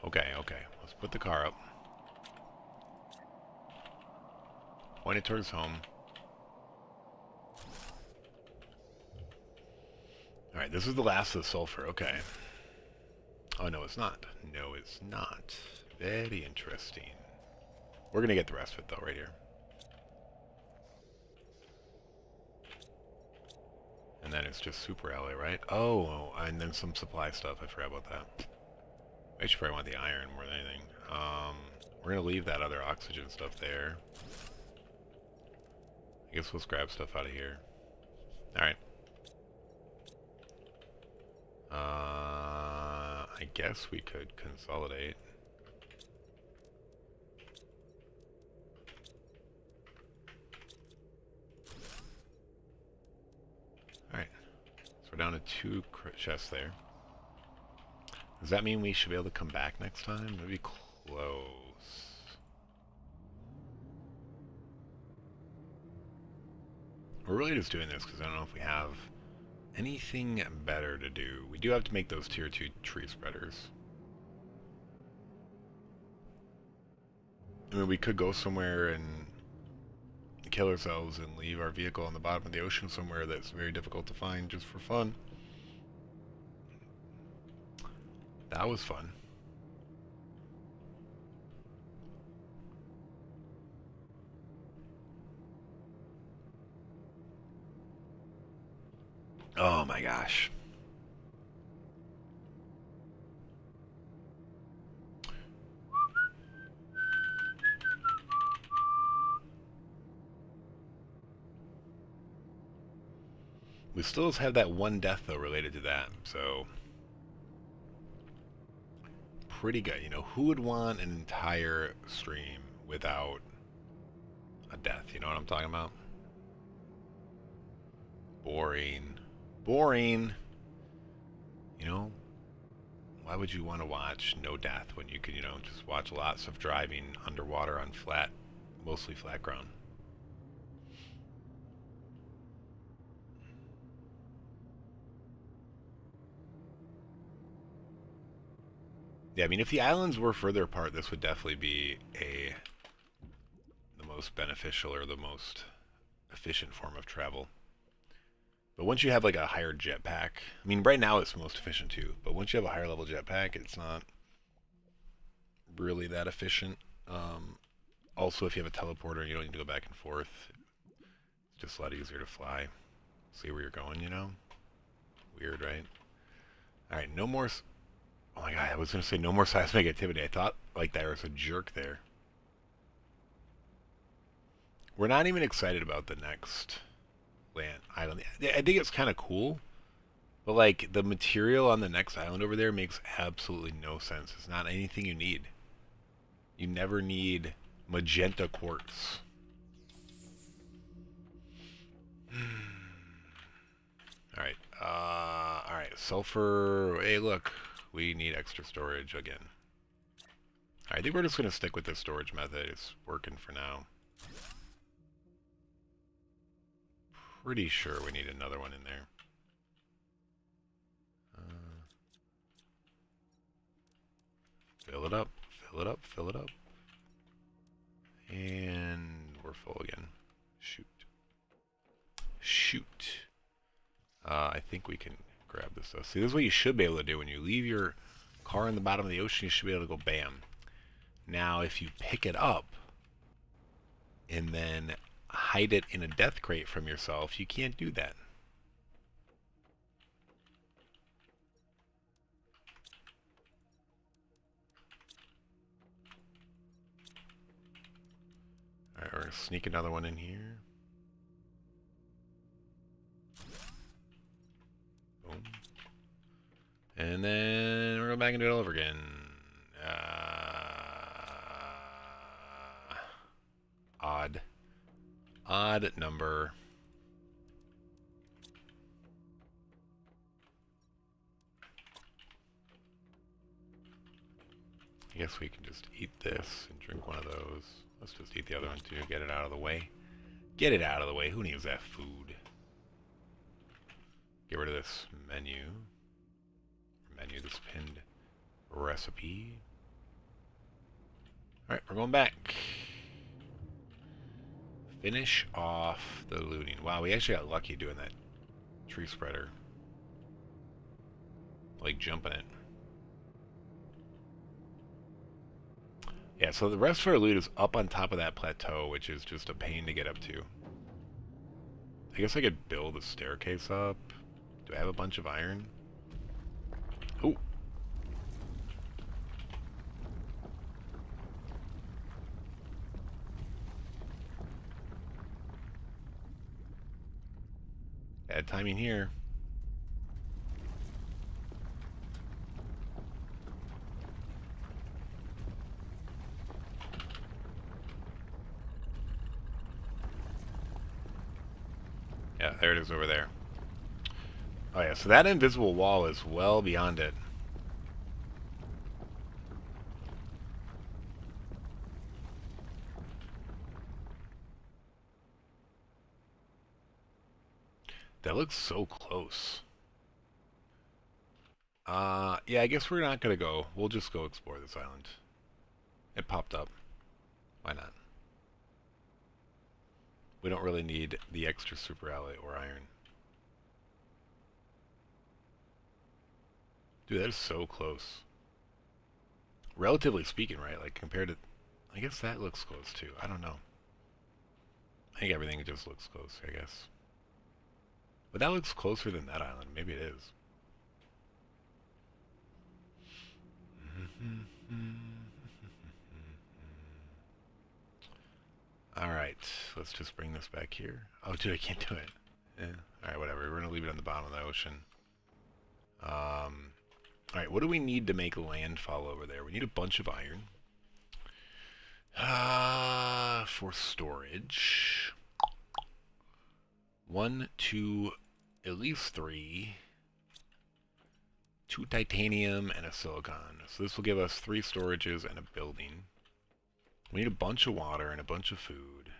Okay, let's put the car up. Point it towards home. Alright, this is the last of the sulfur, okay. Oh, no, it's not. No, it's not. Very interesting. We're gonna get the rest of it, though, right here. And then it's just super alloy, right? Oh, and then some supply stuff. I forgot about that. I should probably want the iron more than anything. We're gonna leave that other oxygen stuff there. I guess we'll grab stuff out of here. Alright. I guess we could consolidate. Alright. So we're down to 2 chests there. Does that mean we should be able to come back next time? Maybe close. We're really just doing this because I don't know if we have anything better to do. We do have to make those tier 2 tree spreaders. I mean, we could go somewhere and kill ourselves and leave our vehicle on the bottom of the ocean somewhere that's very difficult to find just for fun. That was fun. Oh my gosh. We still have that one death though related to that, so pretty good. You know, who would want an entire stream without a death? You know what I'm talking about? Boring. Boring. You know, why would you want to watch no death when you could, you know, just watch lots of driving underwater on flat, mostly flat ground? Yeah, I mean, if the islands were further apart, this would definitely be the most beneficial or the most efficient form of travel. But once you have like a higher jetpack, I mean, right now it's most efficient too. But once you have a higher level jetpack, it's not really that efficient. Also, if you have a teleporter, you don't need to go back and forth. It's just a lot easier to fly. See where you're going, you know? Weird, right? All right, no more. Oh my god, I was gonna say no more seismic activity. I thought like there was a jerk there. We're not even excited about the next land island. I think it's kind of cool, but like the material on the next island over there makes absolutely no sense. It's not anything you need. You never need magenta quartz. All right. All right. Sulfur. Hey, look. We need extra storage again. I think we're just going to stick with this storage method. It's working for now. Pretty sure we need another one in there. Fill it up. Fill it up. Fill it up. And we're full again. Shoot. Shoot. I think we can grab this stuff. See, this is what you should be able to do. When you leave your car in the bottom of the ocean, you should be able to go bam. Now, if you pick it up and then hide it in a death crate from yourself, you can't do that. Alright, we're going to sneak another one in here. Boom. And then we're going back and do it all over again. Odd. Odd number. I guess we can just eat this and drink one of those. Let's just eat the other one too. Get it out of the way. Get it out of the way. Who needs that food? Get rid of this menu. This pinned recipe. Alright, we're going back. Finish off the looting. Wow, we actually got lucky doing that tree spreader. Like jumping it. Yeah, so the rest of our loot is up on top of that plateau, which is just a pain to get up to. I guess I could build a staircase up. Do I have a bunch of iron? Ooh. Bad timing here. Yeah, there it is over there. Oh yeah, so that invisible wall is well beyond it. That looks so close. Yeah, I guess we're not gonna go. We'll just go explore this island. It popped up. Why not? We don't really need the extra super alloy or iron. Dude, that is so close. Relatively speaking, right? Like, compared to... I guess that looks close, too. I don't know. I think everything just looks close, I guess. But that looks closer than that island. Maybe it is. Alright, let's just bring this back here. Oh, dude, I can't do it. Yeah. Alright, whatever. We're going to leave it on the bottom of the ocean. Alright, what do we need to make landfall over there? We need a bunch of iron. For storage. 1, 2, at least 3. 2 titanium and a silicon. So this will give us 3 storages and a building. We need a bunch of water and a bunch of food.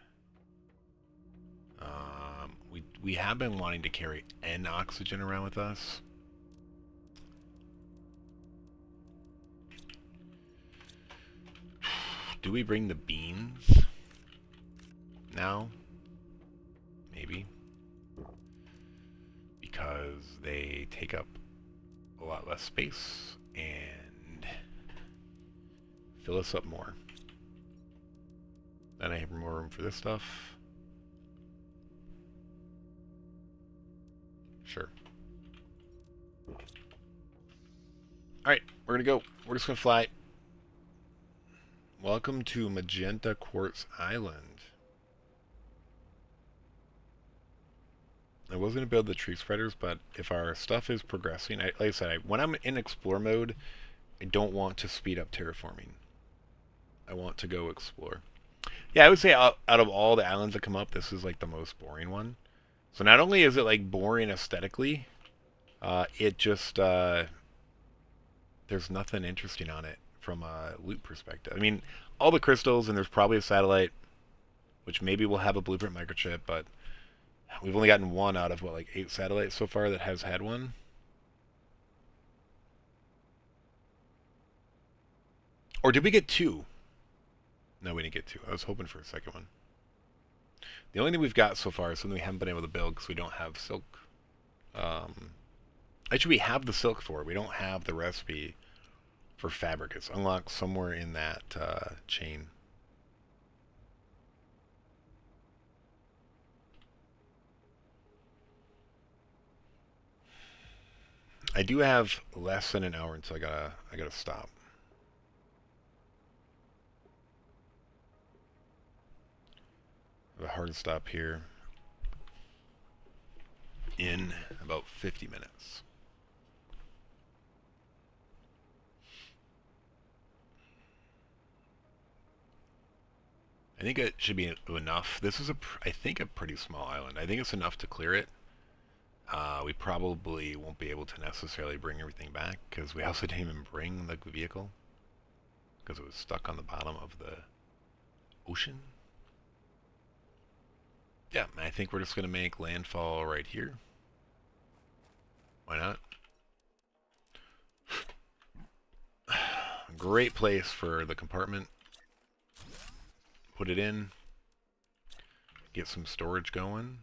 We have been wanting to carry N oxygen around with us. Do we bring the beans now? Maybe. Because they take up a lot less space and fill us up more. Then I have more room for this stuff. Sure. Alright, we're gonna go. We're just gonna fly. Welcome to Magenta Quartz Island. I was going to build the tree spreaders, but if our stuff is progressing, like I said, when I'm in explore mode, I don't want to speed up terraforming. I want to go explore. Yeah, I would say out of all the islands that come up, this is like the most boring one. So not only is it like boring aesthetically, it just, there's nothing interesting on it from a loot perspective. I mean, all the crystals, and there's probably a satellite, which maybe will have a blueprint microchip, but we've only gotten 1 out of, what, like 8 satellites so far that has had one. Or did we get 2? No, we didn't get 2. I was hoping for a second one. The only thing we've got so far is something we haven't been able to build because we don't have silk. Actually, we have the silk for it. We don't have the recipe for fabric. It's unlocked somewhere in that chain. I do have less than an hour until I gotta stop. I have a hard stop here in about 50 minutes. I think it should be enough. This is I think a pretty small island. I think it's enough to clear it. We probably won't be able to necessarily bring everything back because we also didn't even bring the vehicle because it was stuck on the bottom of the ocean. Yeah, I think we're just going to make landfall right here. Why not? Great place for the compartment. Put it in. Get some storage going.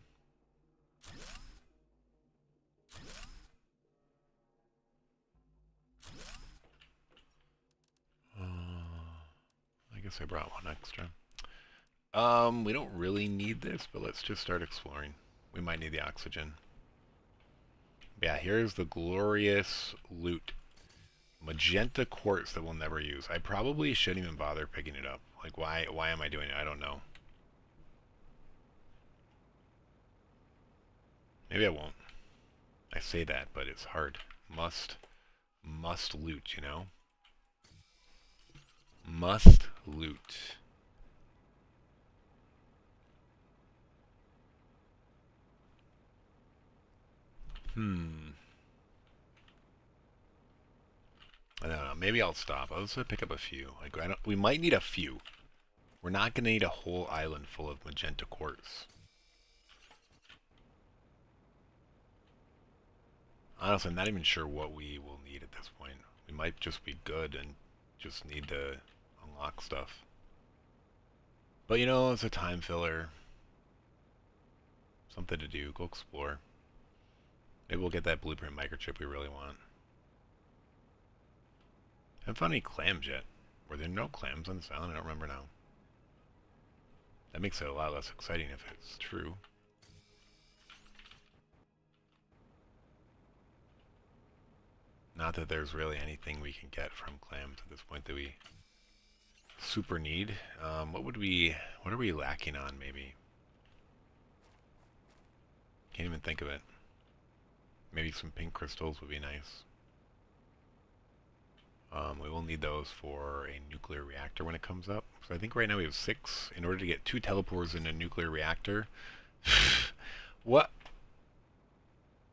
I guess I brought 1 extra. We don't really need this, but let's just start exploring. We might need the oxygen. Yeah, here's the glorious loot. Magenta quartz that we'll never use. I probably shouldn't even bother picking it up. Like, why am I doing it? I don't know. Maybe I won't. I say that, but it's hard. Must loot, you know? Must loot. I don't know. Maybe I'll stop. I'll just pick up a few. Like, we might need a few. We're not going to need a whole island full of magenta quartz. Honestly, I'm not even sure what we will need at this point. We might just be good and just need to unlock stuff. But you know, it's a time filler. Something to do. Go explore. Maybe we'll get that blueprint microchip we really want. I haven't found any clams yet. Were there no clams on this island? I don't remember now. That makes it a lot less exciting if it's true. Not that there's really anything we can get from clams at this point that we super need. What are we lacking on, maybe? Can't even think of it. Maybe some pink crystals would be nice. We will need those for a nuclear reactor when it comes up. So I think right now we have 6. In order to get 2 teleporters in a nuclear reactor. What?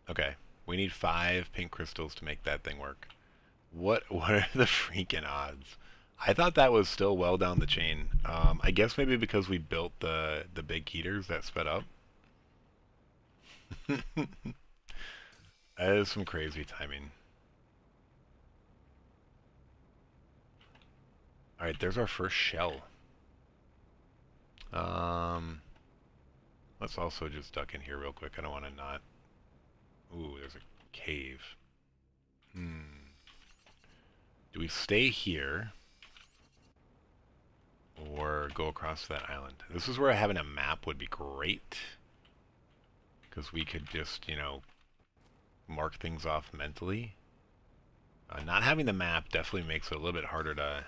Okay. We need 5 pink crystals to make that thing work. What are the freaking odds? I thought that was still well down the chain. I guess maybe because we built the big heaters that sped up. That is some crazy timing. Alright, there's our first shell. Let's also just duck in here real quick. I don't want to not... Ooh, there's a cave. Do we stay here? Or go across that island? This is where having a map would be great. Because we could just, you know, mark things off mentally. Not having the map definitely makes it a little bit harder to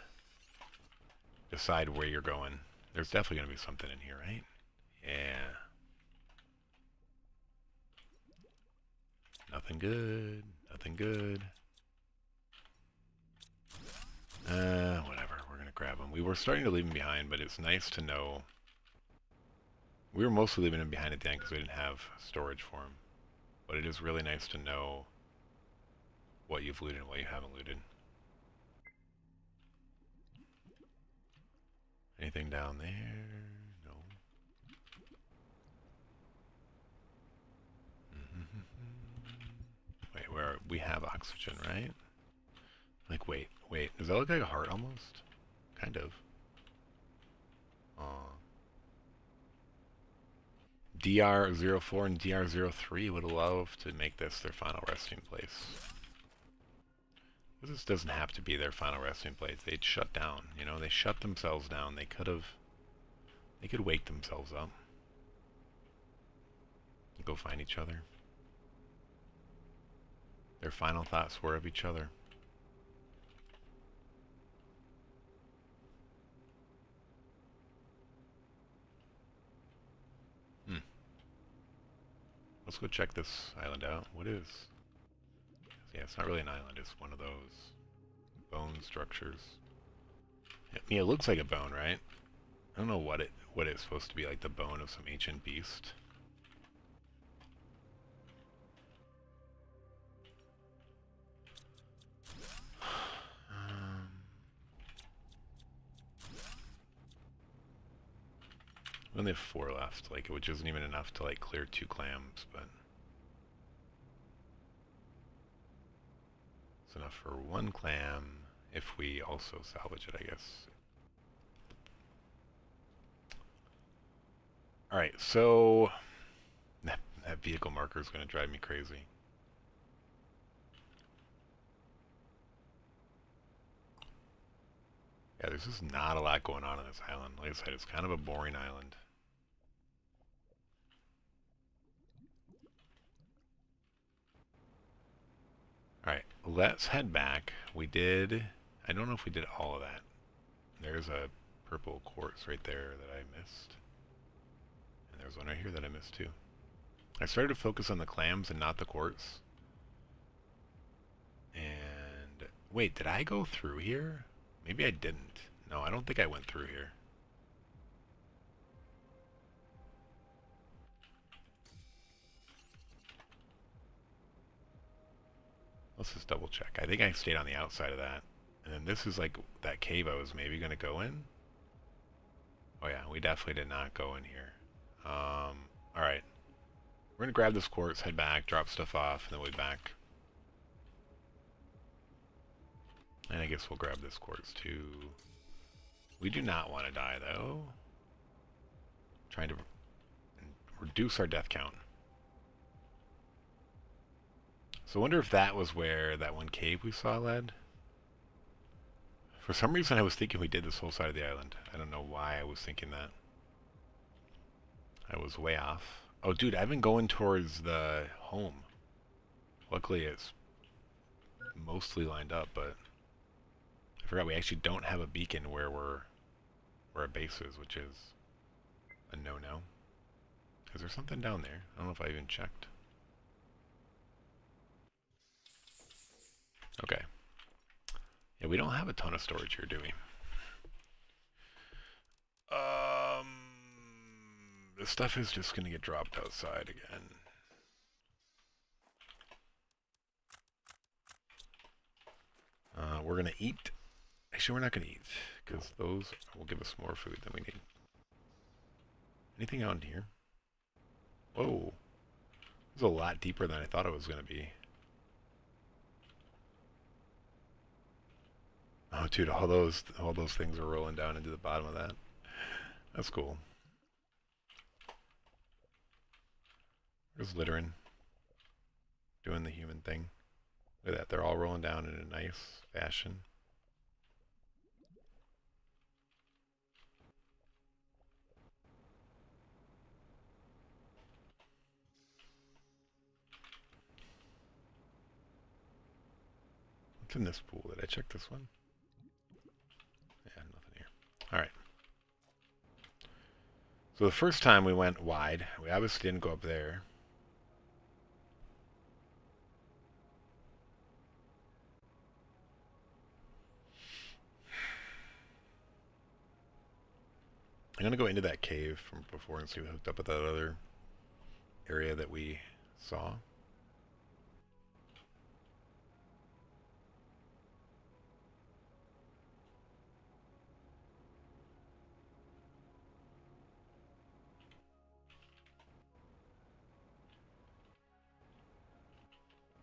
decide where you're going. There's definitely going to be something in here, right? Yeah. Nothing good. Nothing good. Whatever. We're going to grab them. We were starting to leave them behind, but it's nice to know. We were mostly leaving them behind at the end because we didn't have storage for them. But it is really nice to know what you've looted and what you haven't looted. Anything down there? No. Wait, where we have oxygen, right? Like, wait. Does that look like a heart almost? Kind of. DR04 and DR03 would love to make this their final resting place. This doesn't have to be their final resting place. They'd shut down. You know, they shut themselves down. They could wake themselves up. Go find each other. Their final thoughts were of each other. Let's go check this island out. What is... Yeah, it's not really an island. It's one of those bone structures. I mean, it looks like a bone, right? I don't know what it's supposed to be, like the bone of some ancient beast. We only have 4 left, like, which isn't even enough to like clear 2 clams, but it's enough for 1 clam if we also salvage it, I guess. Alright, so that vehicle marker is going to drive me crazy. Yeah, there's just not a lot going on this island. Like I said, it's kind of a boring island. Alright, let's head back. We did... I don't know if we did all of that. There's a purple quartz right there that I missed. And there's one right here that I missed too. I started to focus on the clams and not the quartz. And... wait, did I go through here? Maybe I didn't. No, I don't think I went through here. Let's just double check. I think I stayed on the outside of that. And then this is like that cave I was maybe going to go in. Oh yeah, we definitely did not go in here. Alright. We're going to grab this quartz, head back, drop stuff off, and then we'll be back. And I guess we'll grab this quartz too. We do not want to die though. Trying to reduce our death count. So I wonder if that was where that one cave we saw led. For some reason I was thinking we did this whole side of the island. I don't know why I was thinking that. I was way off. Oh dude, I've been going towards the home. Luckily it's mostly lined up, but I forgot we actually don't have a beacon where our base is, which is a no-no. Is there something down there? I don't know if I even checked. Okay. Yeah, we don't have a ton of storage here, do we? This stuff is just gonna get dropped outside again. We're gonna eat. Actually, we're not gonna eat, because those will give us more food than we need. Anything out in here? Whoa. This is a lot deeper than I thought it was gonna be. Oh, dude, all those things are rolling down into the bottom of that. That's cool. There's littering. Doing the human thing. Look at that, they're all rolling down in a nice fashion. What's in this pool? Did I check this one? Yeah, nothing here. Alright. So the first time we went wide, we obviously didn't go up there. I'm gonna go into that cave from before and see what hooked up with that other area that we saw.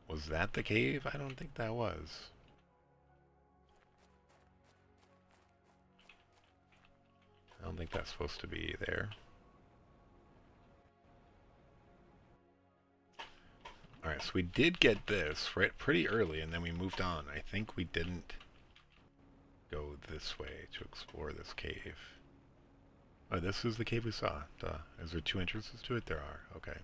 Was that the cave? I don't think that was. I don't think that's supposed to be there. Alright, so we did get this right pretty early, and then we moved on. I think we didn't go this way to explore this cave. Oh, this is the cave we saw. Duh. Is there 2 entrances to it? There are. Okay.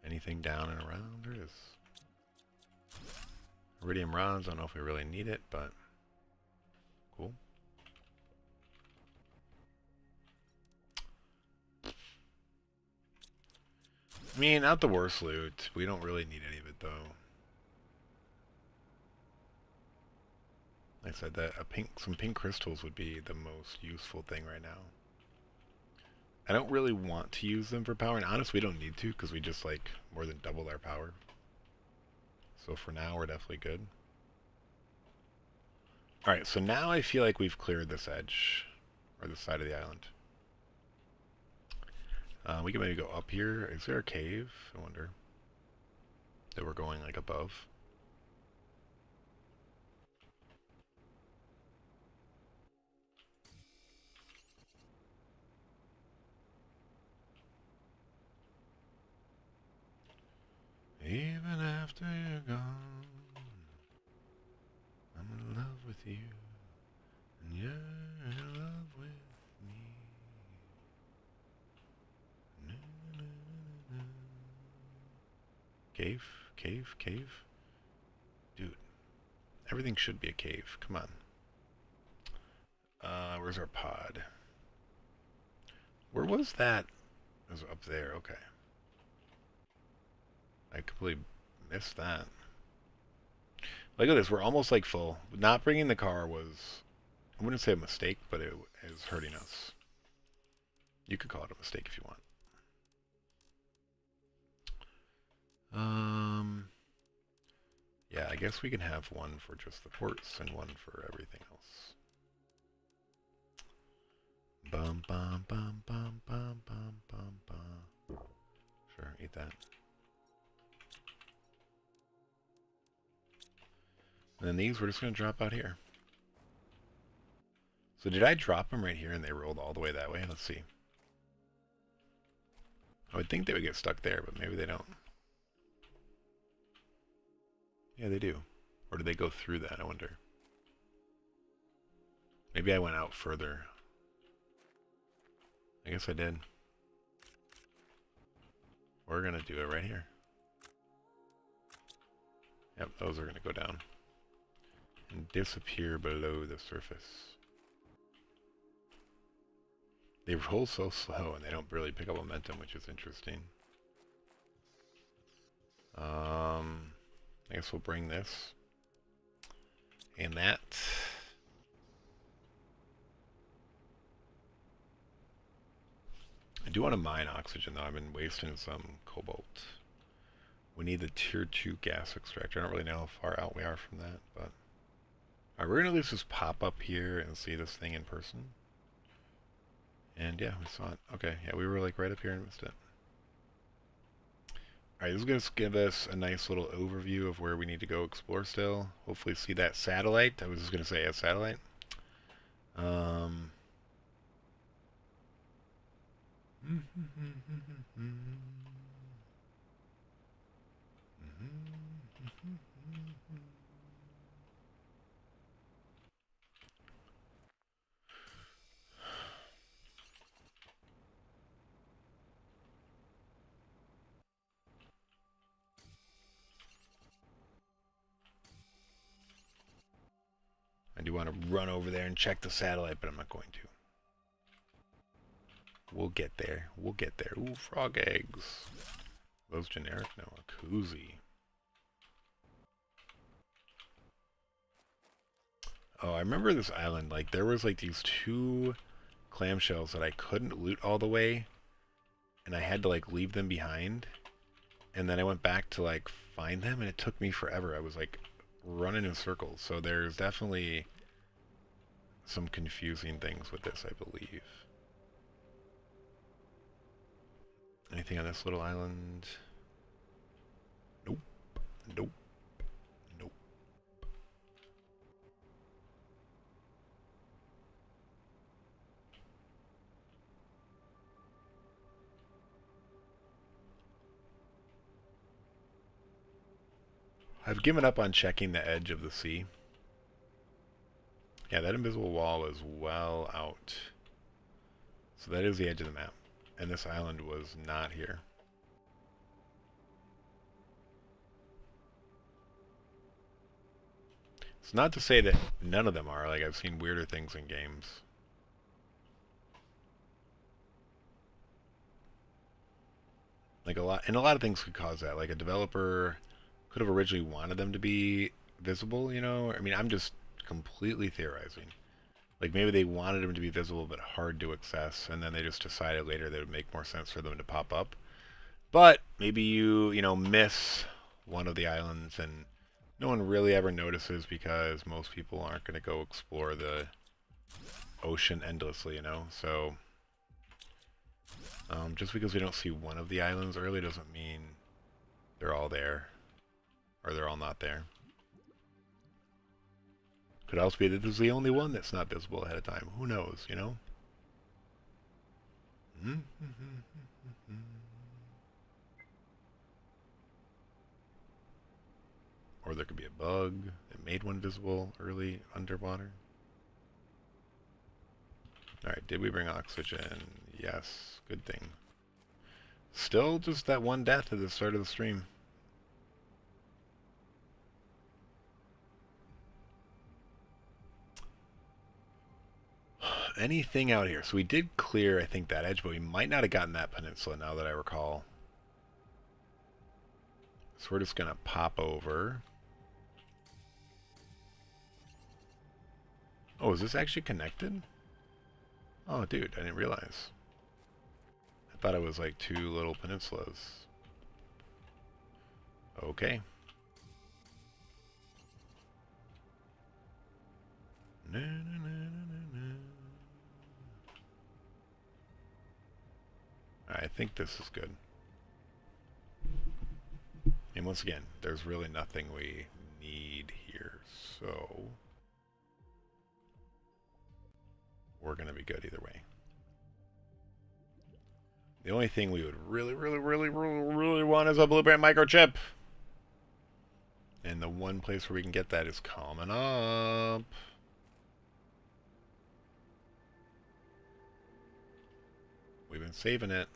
Anything down and around? There is. Iridium rods. I don't know if we really need it, but cool. I mean, not the worst loot. We don't really need any of it, though. Like I said, that some pink crystals would be the most useful thing right now. I don't really want to use them for power, and honestly, we don't need to, because we just, like, more than doubled our power. So for now, we're definitely good. Alright, so now I feel like we've cleared this edge, or this side of the island. We can maybe go up here. Is there a cave? I wonder. That we're going, like, above. Even after you're gone, I'm in love with you, and you're in love with me. Na, na, na, na. Cave? Cave? Cave? Dude, everything should be a cave. Come on. Where's our pod? Where was that? It was up there, okay. I completely missed that. Look at this, we're almost like full. Not bringing the car was, I wouldn't say a mistake, but it is hurting us. You could call it a mistake if you want. Yeah, I guess we can have one for just the ports and one for everything else. Bum bum bum bum bum bum bum bum. Sure, eat that. And then these we're just gonna drop out here. So did I drop them right here and they rolled all the way that way? Let's see. I would think they would get stuck there, but maybe they don't. Yeah, they do. Or did they go through that, I wonder? Maybe I went out further. I guess I did. We're going to do it right here. Yep, those are going to go down and disappear below the surface. They roll so slow and they don't really pick up momentum, which is interesting. I guess we'll bring this and that. I do want to mine oxygen though. I've been wasting some cobalt. We need the tier 2 gas extractor. I don't really know how far out we are from that, but alright, we're gonna at least just pop up here and see this thing in person. And yeah, we saw it. Okay, yeah, we were like right up here and missed it. Alright, this is going to give us a nice little overview of where we need to go explore still. Hopefully see that satellite. I was just going to say a satellite. I do want to run over there and check the satellite, but I'm not going to. We'll get there. We'll get there. Ooh, frog eggs. Those generic? No, a koozie. Oh, I remember this island. Like, there was like these 2 clamshells that I couldn't loot all the way, and I had to like leave them behind. And then I went back to like find them, and it took me forever. I was like running in circles. So there's definitely some confusing things with this, I believe. Anything on this little island? Nope. Nope. Nope. I've given up on checking the edge of the sea. Yeah, that invisible wall is well out. So that is the edge of the map. And this island was not here. It's not to say that none of them are. Like, I've seen weirder things in games. Like, a lot of things could cause that. Like, a developer could have originally wanted them to be visible, you know? I mean, I'm just completely theorizing. Like, maybe they wanted them to be visible but hard to access, and then they just decided later that it would make more sense for them to pop up. But maybe you know, miss one of the islands and no one really ever notices because most people aren't going to go explore the ocean endlessly, you know? So, just because we don't see one of the islands early doesn't mean they're all there, or they're all not there. Could also be that this is the only one that's not visible ahead of time. Who knows, you know? Or there could be a bug that made one visible early underwater. Alright, did we bring oxygen? Yes, good thing. Still just that one death at the start of the stream. Anything out here? So we did clear, I think, that edge, but we might not have gotten that peninsula now that I recall. So we're just going to pop over. Oh, is this actually connected? Oh, dude, I didn't realize. I thought it was like 2 little peninsulas. Okay. Na, na, na, na, na. I think this is good. And once again, there's really nothing we need here, so we're going to be good either way. The only thing we would really want is a blueprint microchip. And the one place where we can get that is coming up. We've been saving it.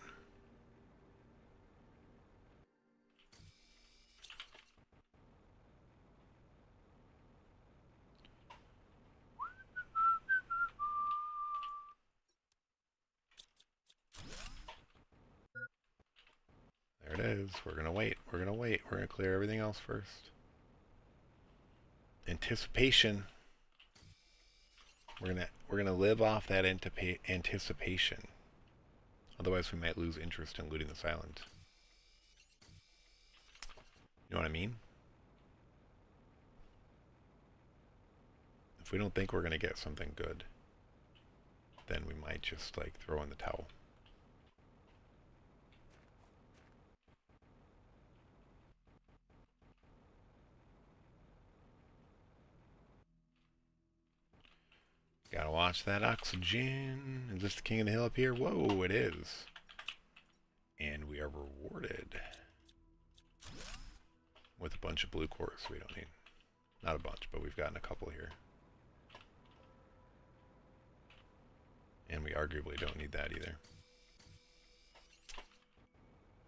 There it is. We're gonna wait. We're gonna wait. We're gonna clear everything else first. Anticipation. We're gonna live off that anticipation. Otherwise, we might lose interest in looting this island. You know what I mean? If we don't think we're gonna get something good, then we might just like throw in the towel. Gotta watch that oxygen. Is this the king of the hill up here? Whoa, it is. And we are rewarded with a bunch of blue quartz we don't need. Not a bunch, but we've gotten a couple here. And we arguably don't need that either.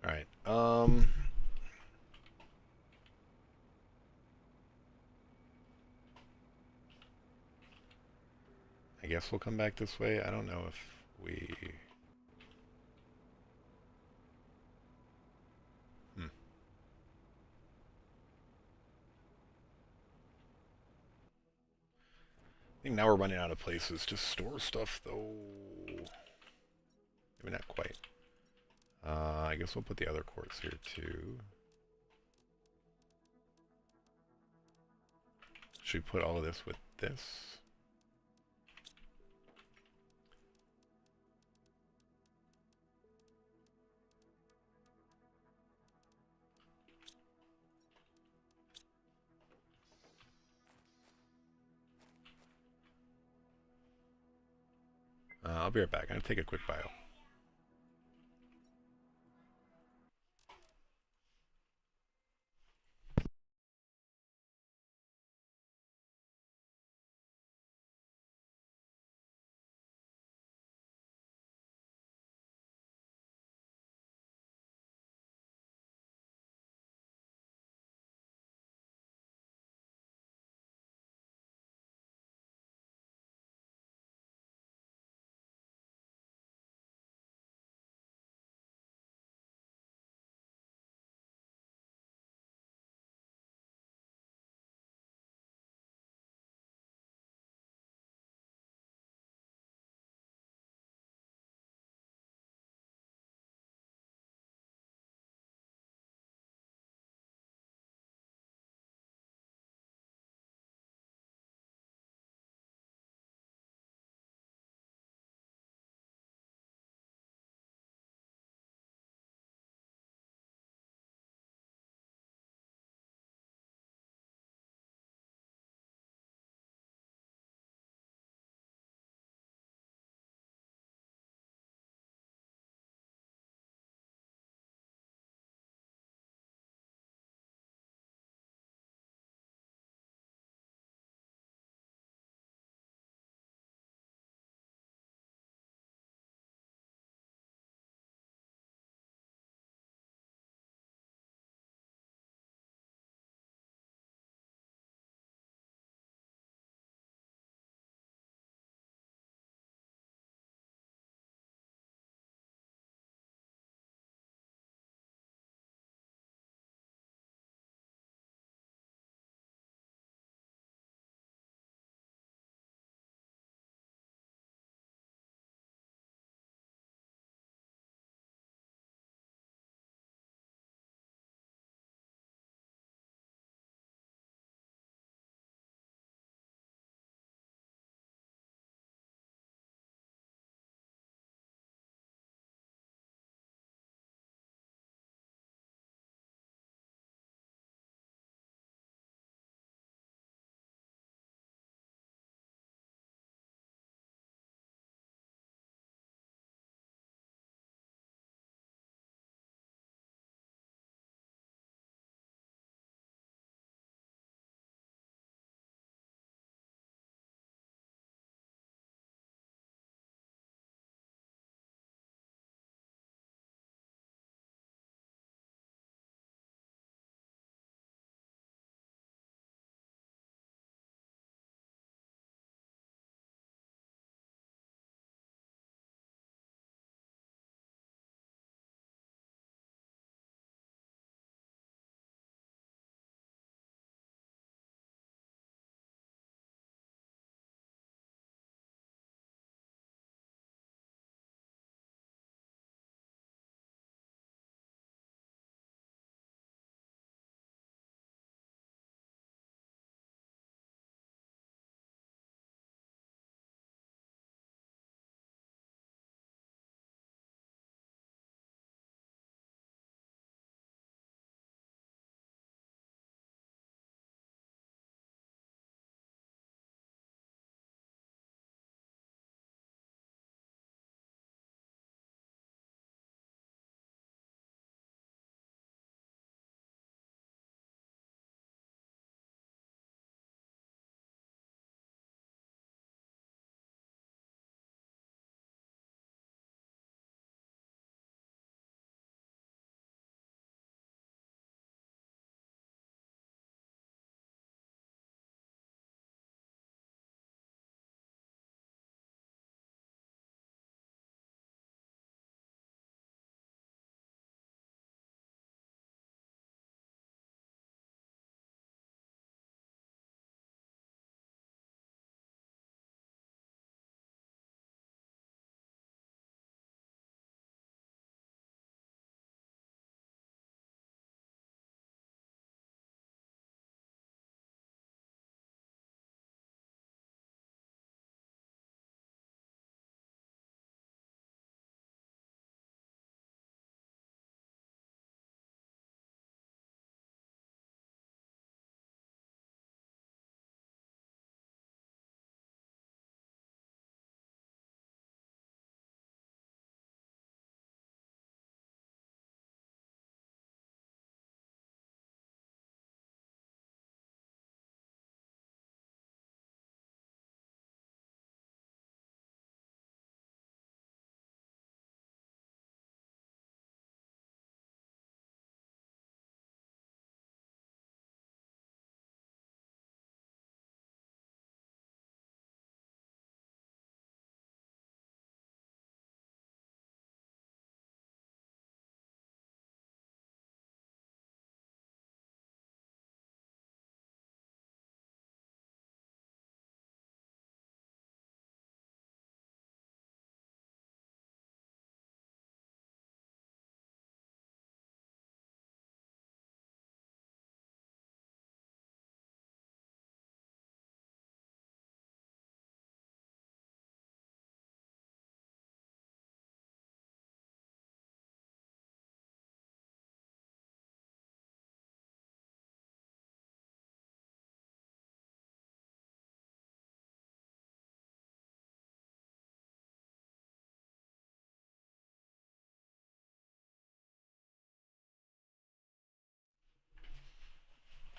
Alright, I guess we'll come back this way. I don't know if we... I think now we're running out of places to store stuff, though. Maybe not quite. I guess we'll put the other quartz here, too. Should we put all of this with this? I'll be right back. I'm going to take a quick bio.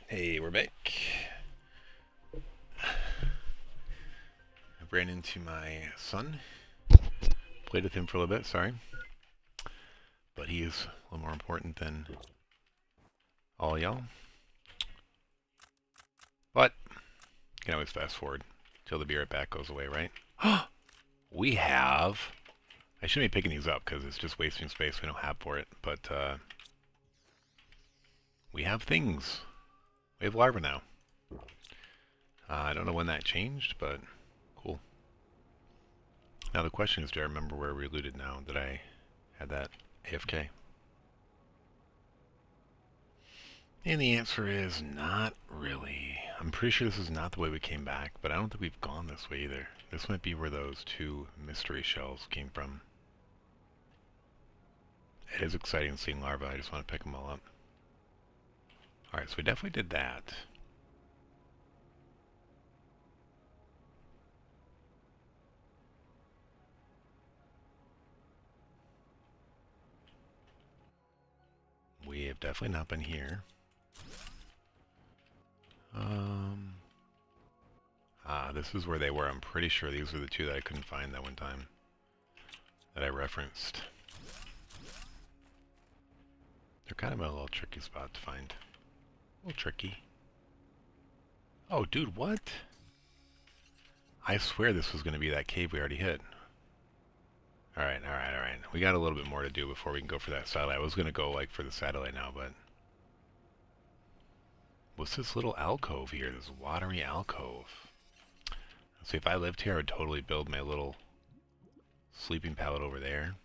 Hey, we're back. I ran into my son. Played with him for a little bit, sorry. But he is a little more important than all y'all. But, you can always fast forward till the be right back goes away, right? We have... I shouldn't be picking these up because it's just wasting space we don't have for it. But, we have things. We have larvae now. I don't know when that changed, but cool. Now the question is, do I remember where we looted now that I had that AFK? And the answer is not really. I'm pretty sure this is not the way we came back, but I don't think we've gone this way either. This might be where those two mystery shells came from. It is exciting seeing larvae. I just want to pick them all up. Alright, so we definitely did that. We have definitely not been here. This is where they were. I'm pretty sure these were the two that I couldn't find that one time that I referenced. They're kind of a little tricky spot to find. A little tricky. Oh, dude, what? I swear this was going to be that cave we already hit. Alright. We got a little bit more to do before we can go for that satellite. I was going to go, like, for the satellite now, but... What's this little alcove here? This watery alcove. See, if I lived here, I would totally build my little sleeping pallet over there.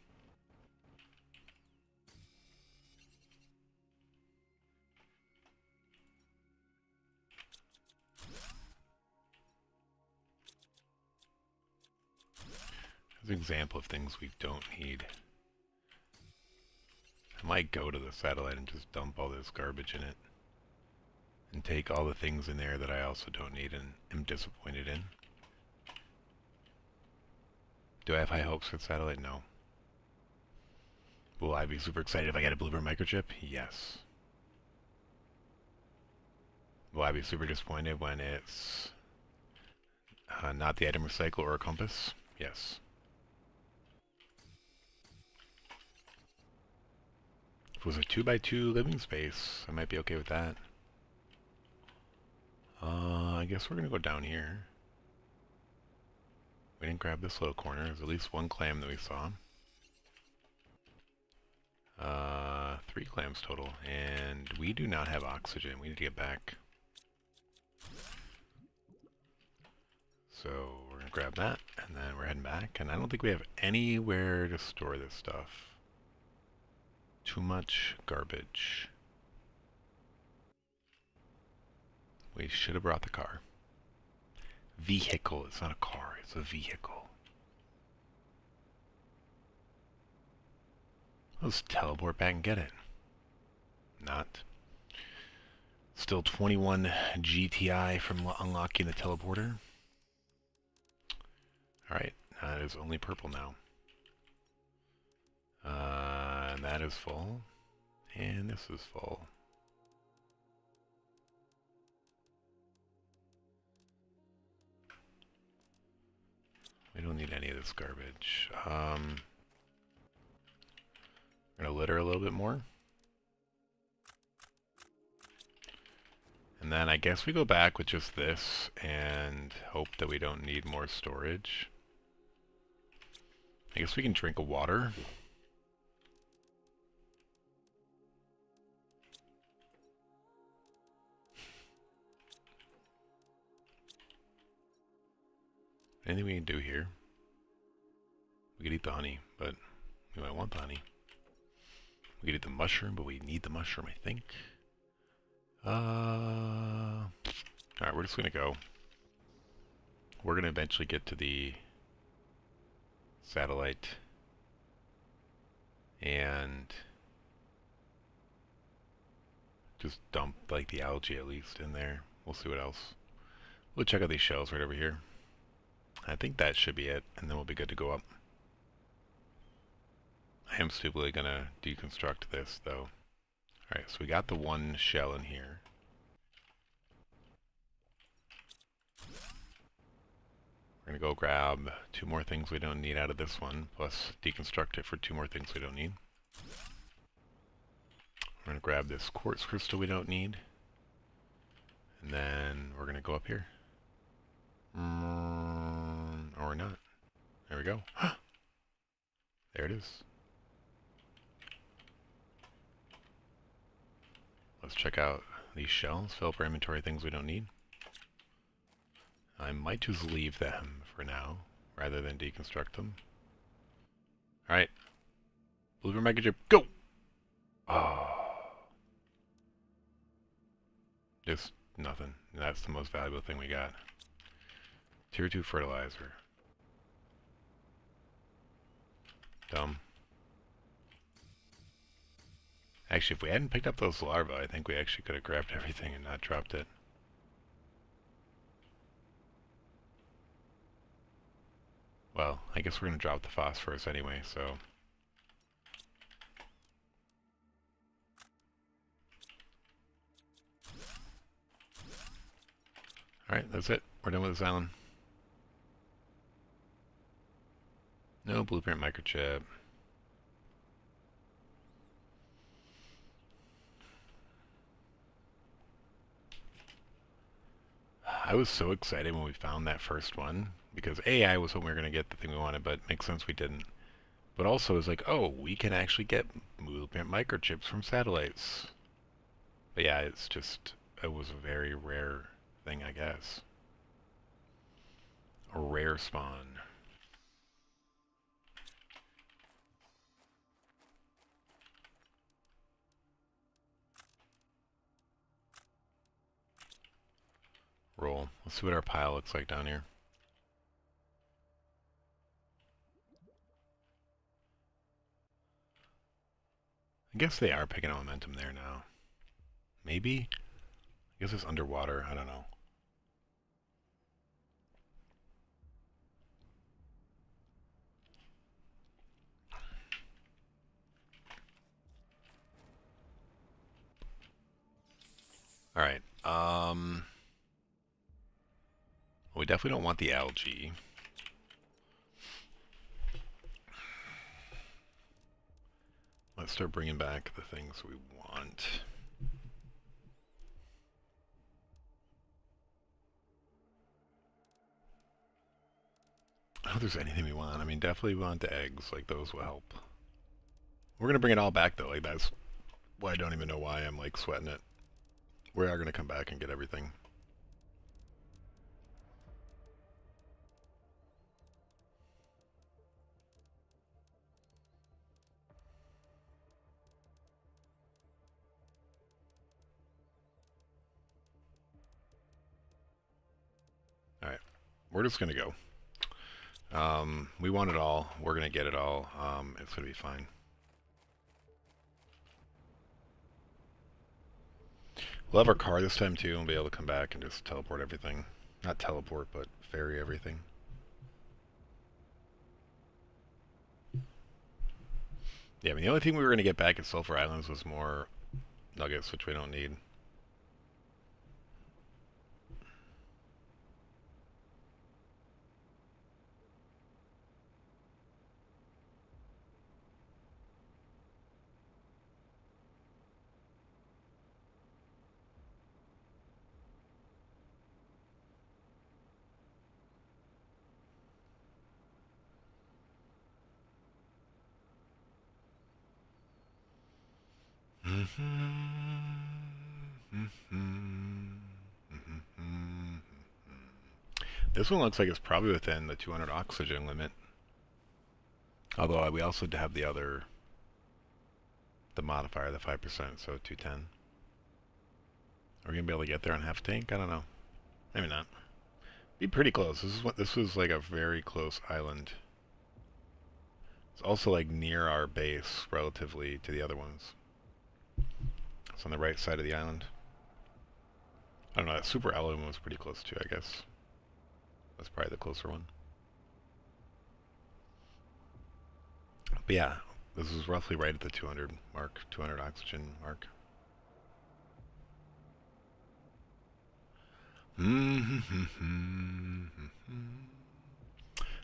As an example of things we don't need. I might go to the satellite and just dump all this garbage in it. And take all the things in there that I also don't need and am disappointed in. Do I have high hopes for the satellite? No. Will I be super excited if I get a bluebird microchip? Yes. Will I be super disappointed when it's not the item recycle or a compass? Yes. If it was a 2x2 living space, I might be okay with that. I guess we're gonna go down here. We didn't grab this little corner. There's at least one clam that we saw. 3 clams total. And we do not have oxygen. We need to get back. So we're going to grab that, and then we're heading back. And I don't think we have anywhere to store this stuff. Too much garbage. We should have brought the car. Vehicle. It's not a car. It's a vehicle. Let's teleport back and get it. Not. Still 21 GTI from unlocking the teleporter. Alright, that is only purple now. And that is full. And this is full. We don't need any of this garbage. We're gonna litter a little bit more. And then I guess we go back with just this and hope that we don't need more storage. I guess we can drink a water. Anything we can do here? We could eat the honey, but we might want the honey. We could eat the mushroom, but we need the mushroom, I think. Alright, we're just gonna go. We're gonna eventually get to the satellite and just dump like the algae at least in there. We'll see what else. We'll check out these shells right over here. I think that should be it, and then we'll be good to go up. I am stupidly gonna deconstruct this though. Alright, so we got the one shell in here. We're going to go grab 2 more things we don't need out of this one, plus deconstruct it for 2 more things we don't need. We're going to grab this quartz crystal we don't need. And then we're going to go up here. Or not. There we go. There it is. Let's check out these shells. Fill up our inventory things we don't need. I might just leave them for now, rather than deconstruct them. Alright. Blueberry Mega Chip, go! Oh. Just nothing. That's the most valuable thing we got. Tier 2 fertilizer. Dumb. Actually, if we hadn't picked up those larvae, I think we actually could have grabbed everything and not dropped it. Well, I guess we're going to drop the phosphorus anyway, so... Alright, that's it. We're done with this island. No blueprint microchip. I was so excited when we found that first one, because A, I was hoping we were going to get the thing we wanted, but it makes sense we didn't. But also, it was like, oh, we can actually get blueprint microchips from satellites. But yeah, it's just, it was a very rare thing, I guess. A rare spawn. Roll. Let's see what our pile looks like down here. I guess they are picking up momentum there now. Maybe? I guess it's underwater. I don't know. Alright. We definitely don't want the algae. Let's start bringing back the things we want. I don't know if there's anything we want. I mean, definitely want the eggs. Like, those will help. We're going to bring it all back, though. Like, that's why I don't even know why I'm, like, sweating it. We are going to come back and get everything. Alright. We're just going to go. We want it all. We're going to get it all. It's going to be fine. We'll have our car this time, too, and we'll be able to come back and just teleport everything. Not teleport, but ferry everything. Yeah, I mean, the only thing we were going to get back at Sulfur Islands was more nuggets, which we don't need. This one looks like it's probably within the 200 oxygen limit. Although we also have the other, the modifier, the 5%, so 210. Are we gonna be able to get there on half tank? I don't know. Maybe not. Be pretty close. This was like a very close island. It's also like near our base relatively to the other ones. It's on the right side of the island. I don't know, that Super Island was pretty close too, I guess. That's probably the closer one. But yeah, this is roughly right at the 200 mark, 200 oxygen mark.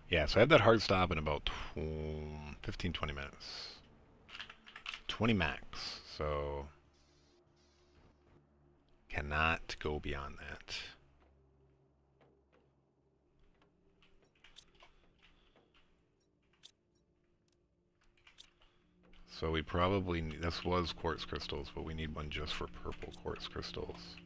Yeah, so I have that hard stop in about 15, 20 minutes. 20 max, so cannot go beyond that. So we probably need, this was quartz crystals, but we need one just for purple quartz crystals.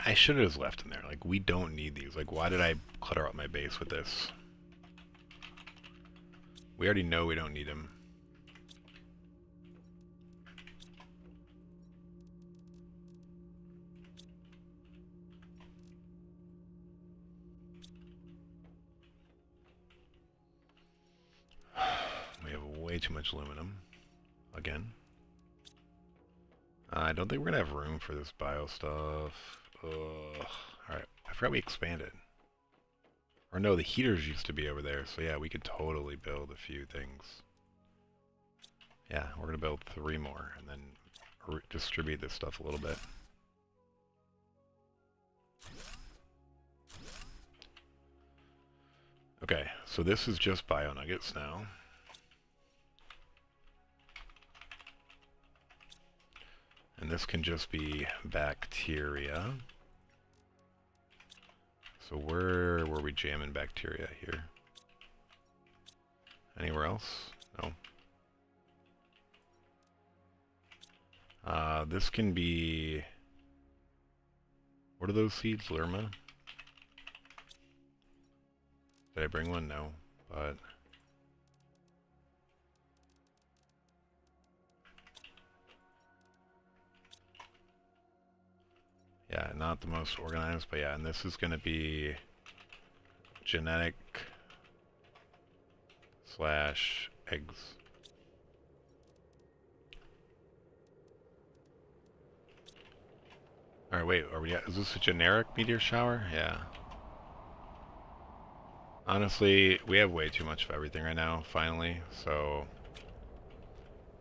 I should have just left in there. Like, we don't need these. Like, why did I clutter up my base with this? We already know we don't need them. We have way too much aluminum. Again. I don't think we're going to have room for this bio stuff. Ugh. Alright, I forgot we expanded. Or no, the heaters used to be over there, so yeah, we could totally build a few things. Yeah, we're going to build 3 more, and then distribute this stuff a little bit. Okay, so this is just bio nuggets now. And this can just be bacteria. So where were we jamming bacteria here? Anywhere else? No. This can be... What are those seeds? Lerma? Did I bring one? No. But... yeah, not the most organized, but yeah, and this is going to be genetic / eggs. Alright, wait, are we, is this a generic meteor shower? Yeah. Honestly, we have way too much of everything right now, finally, so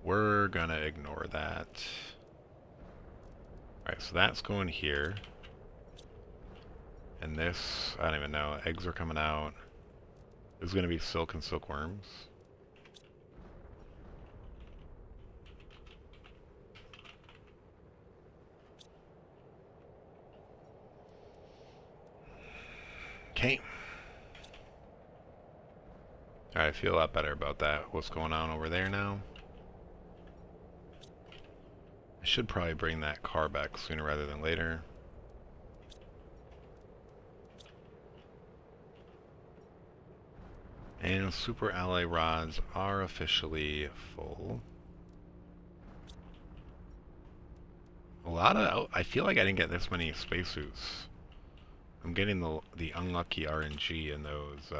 we're gonna ignore that. Alright, so that's going here. And this, I don't even know, eggs are coming out. This is gonna be silk and silkworms. Okay. Alright, I feel a lot better about that. What's going on over there now? I should probably bring that car back sooner rather than later. And super alloy rods are officially full. A lot of... I feel like I didn't get this many spacesuits. I'm getting the unlucky RNG in those.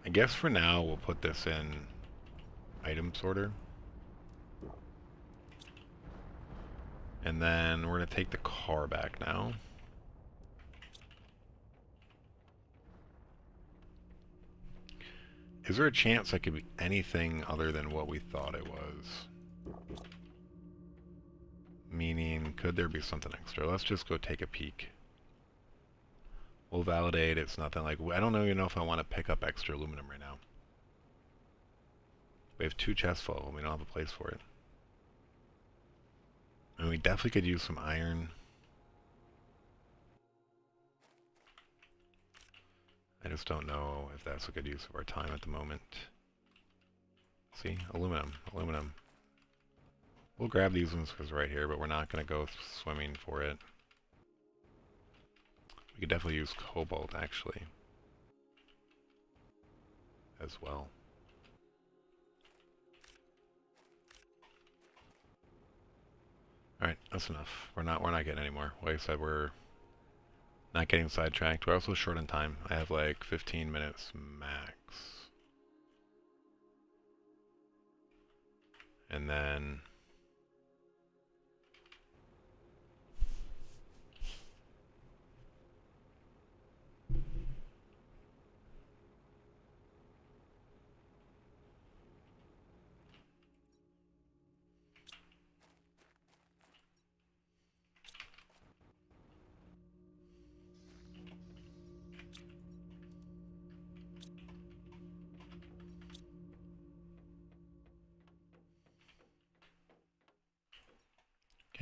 I guess for now we'll put this in item sorter. And then we're going to take the car back now. Is there a chance I could be anything other than what we thought it was? Meaning, could there be something extra? Let's just go take a peek. We'll validate it's nothing like... I don't even know if I want to pick up extra aluminum right now. We have 2 chests full and we don't have a place for it. And we definitely could use some iron. I just don't know if that's a good use of our time at the moment. See? Aluminum. Aluminum. We'll grab these ones because they're right here, but we're not going to go swimming for it. We could definitely use cobalt, actually. As well. Alright, that's enough. We're not getting any more. Like I said, we're not getting sidetracked. We're also short on time. I have like 15 minutes max. And then...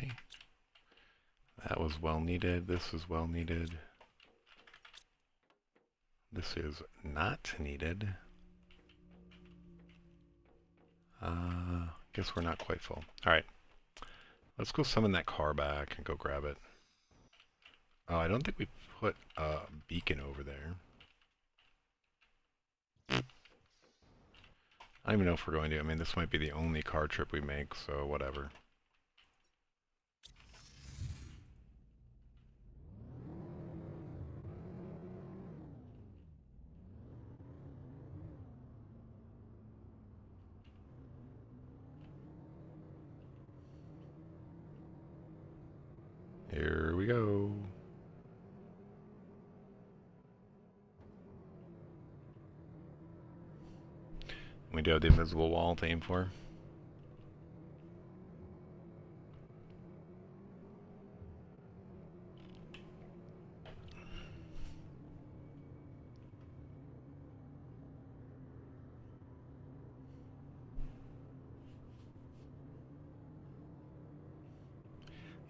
Okay. That was well needed. This is well needed. This is not needed. Guess we're not quite full. Alright. Let's go summon that car back and go grab it. Oh, I don't think we put a beacon over there. I don't even know if we're going to. I mean, this might be the only car trip we make, so whatever. Here we go. We do have the invisible wall to aim for.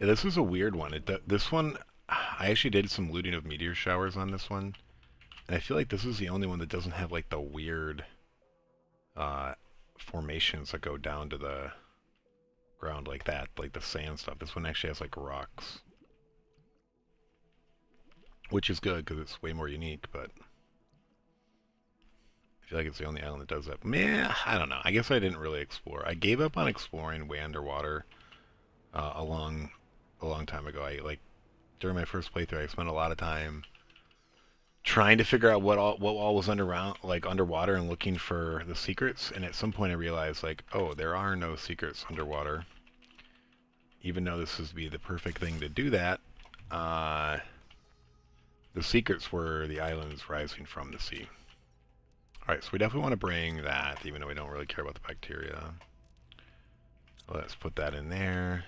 Yeah, this was a weird one. This one, I actually did some looting of meteor showers on this one, and I feel like this is the only one that doesn't have like the weird formations that go down to the ground like that, like the sand stuff. This one actually has like rocks, which is good because it's way more unique, but I feel like it's the only island that does that. Meh, I don't know. I guess I didn't really explore. I gave up on exploring way underwater a long time ago. During my first playthrough, I spent a lot of time trying to figure out what all was underwater and looking for the secrets, and at some point I realized like, oh, there are no secrets underwater. Even though this would be the perfect thing to do that, the secrets were the islands rising from the sea. Alright, so we definitely want to bring that, even though we don't really care about the bacteria. Let's put that in there.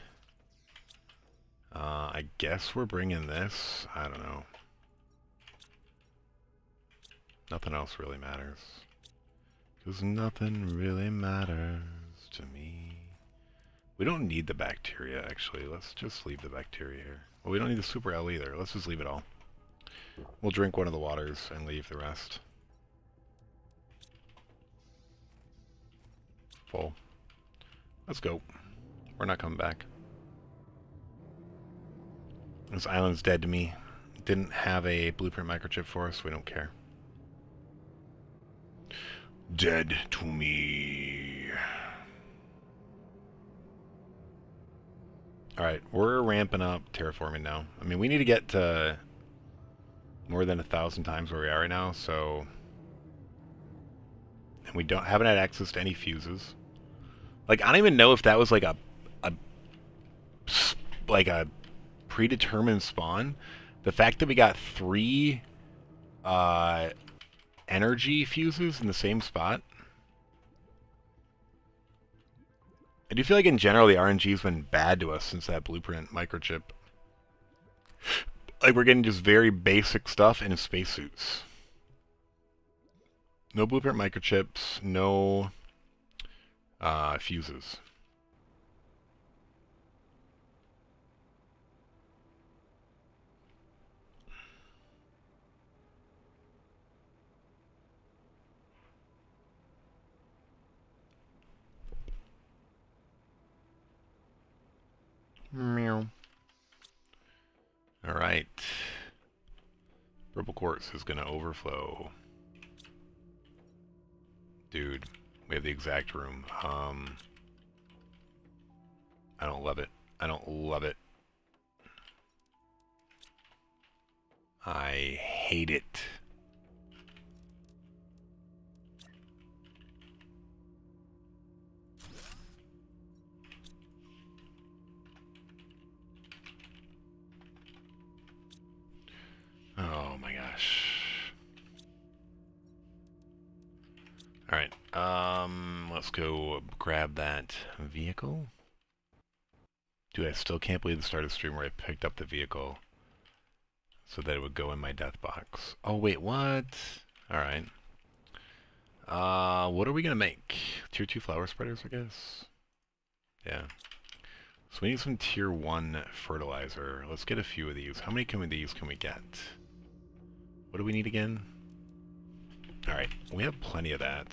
I guess we're bringing this. I don't know. Nothing else really matters. Because nothing really matters to me. We don't need the bacteria, actually. Let's just leave the bacteria here. Well, we don't need the super L either. Let's just leave it all. We'll drink one of the waters and leave the rest. Full. Let's go. We're not coming back. This island's dead to me. It didn't have a blueprint microchip for us. We don't care. Dead to me. Alright, we're ramping up terraforming now. I mean, we need to get to more than 1,000 times where we are right now, so... And we haven't had access to any fuses. Like, I don't even know if that was like a predetermined spawn. The fact that we got 3 energy fuses in the same spot. I do feel like in general the RNG's been bad to us since that blueprint microchip. Like, we're getting just very basic stuff in spacesuits. No blueprint microchips, no fuses. Meow. Alright. Purple quartz is gonna overflow. Dude, we have the exact room. I don't love it. I don't love it. I hate it. Oh my gosh. Alright, let's go grab that vehicle. Dude, I still can't believe the start of the stream where I picked up the vehicle so that it would go in my death box. Oh wait, what? Alright. What are we gonna make? Tier 2 flower spreaders, I guess? Yeah. So we need some tier 1 fertilizer. Let's get a few of these. How many of these can we get? What do we need again? Alright, we have plenty of that.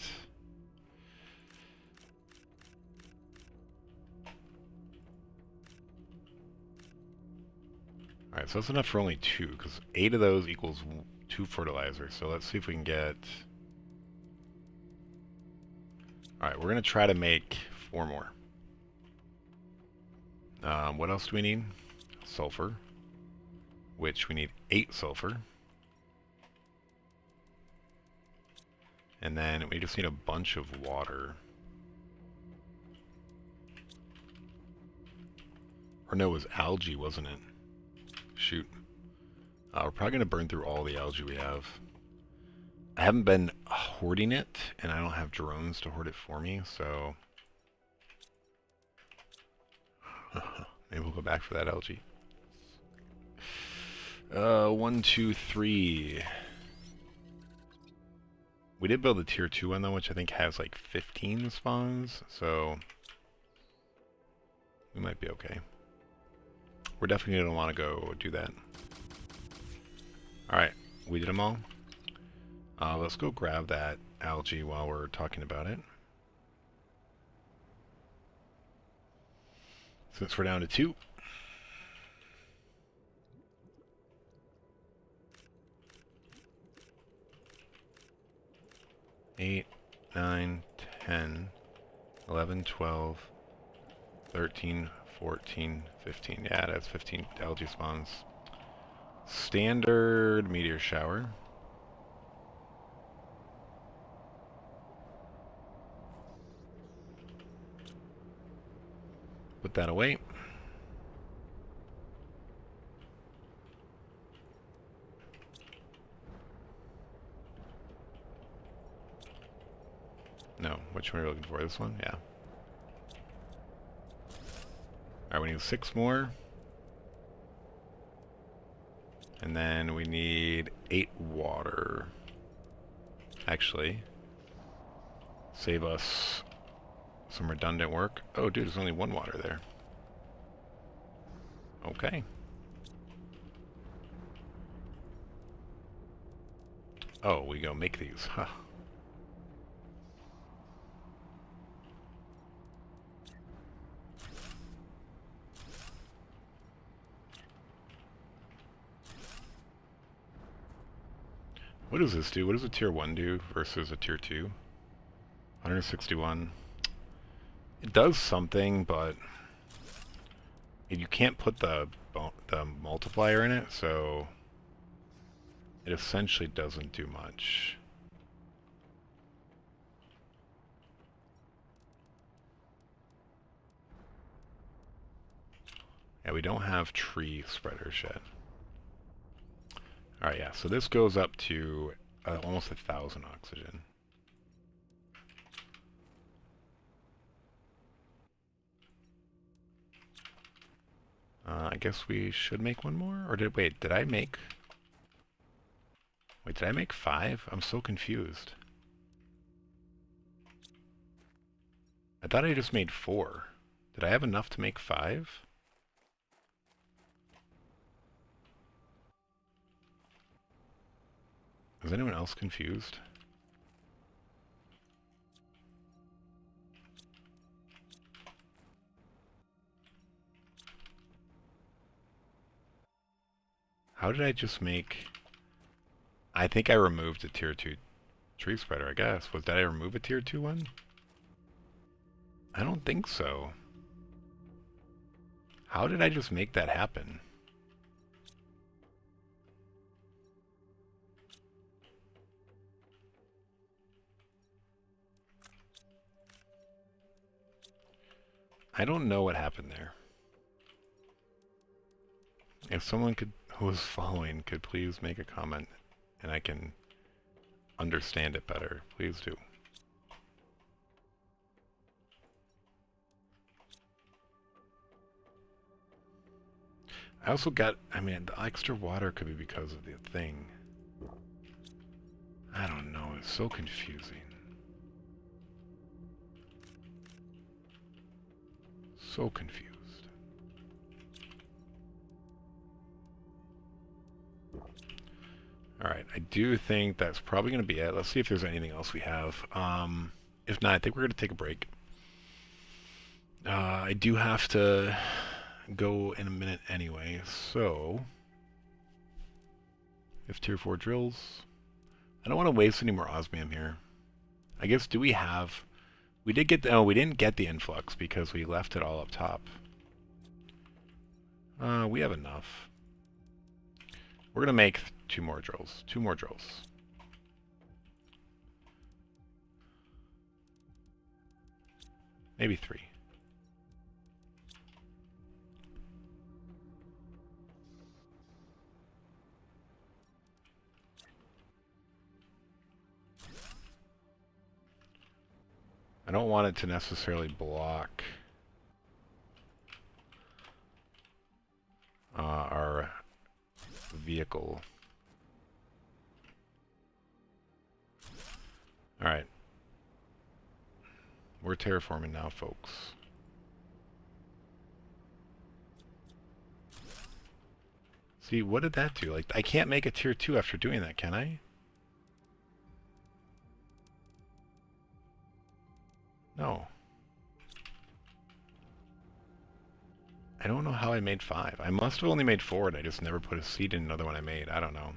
Alright, so that's enough for only 2, because 8 of those equals 2 fertilizers. So let's see if we can get... Alright, we're going to try to make 4 more. What else do we need? Sulfur, which we need 8 sulfur. And then we just need a bunch of water. Or no, it was algae, wasn't it? Shoot. We're probably going to burn through all the algae we have. I haven't been hoarding it, and I don't have drones to hoard it for me, so... Maybe we'll go back for that algae. 1, 2, 3. We did build a tier 2 one though, which I think has like 15 spawns, so we might be okay. We're definitely going to want to go do that. Alright, we did them all. Let's go grab that algae while we're talking about it. Since we're down to 2. Eight, 9, 10, 11, 12, 13, 14, 15. Yeah, that's 15 algae spawns. Standard meteor shower. Put that away. No, which one are you looking for? This one? Yeah. Alright, we need 6 more. And then we need 8 water. Actually, save us some redundant work. Oh, dude, there's only 1 water there. Okay. Oh, we go make these. Huh. What does this do? What does a tier 1 do versus a tier 2? 161. It does something, but you can't put the multiplier in it, so it essentially doesn't do much. Yeah, we don't have tree spreaders yet. Alright, yeah, so this goes up to almost 1,000 oxygen. I guess we should make 1 more? Or did I make... Wait, did I make 5? I'm so confused. I thought I just made 4. Did I have enough to make 5? Is anyone else confused? How did I just make... I think I removed a tier 2 tree spreader, I guess. Did I remove a tier 2 one? I don't think so. How did I just make that happen? I don't know what happened there. If someone who was following could please make a comment and I can understand it better, please do. I also got, I mean, the extra water could be because of the thing. I don't know, it's so confusing. So confused. Alright, I do think that's probably going to be it. Let's see if there's anything else we have. If not, I think we're going to take a break. I do have to go in a minute anyway, so... If tier 4 drills... I don't want to waste any more osmium here. I guess, do we have... We did get the... Oh, we didn't get the influx because we left it all up top. We have enough. We're going to make 2 more drills. 2 more drills. Maybe 3. I don't want it to necessarily block our vehicle. Alright. We're terraforming now, folks. See, what did that do? Like, I can't make a tier 2 after doing that, can I? No. I don't know how I made 5. I must have only made 4 and I just never put a seed in another one I made. I don't know.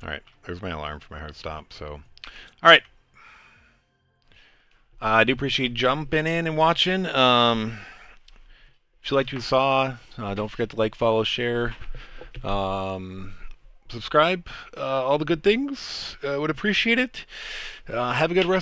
Alright, there's my alarm for my hard stop, so... Alright. I do appreciate jumping in and watching. If you liked what you saw, don't forget to like, follow, share, subscribe, all the good things. Would appreciate it. Have a good rest.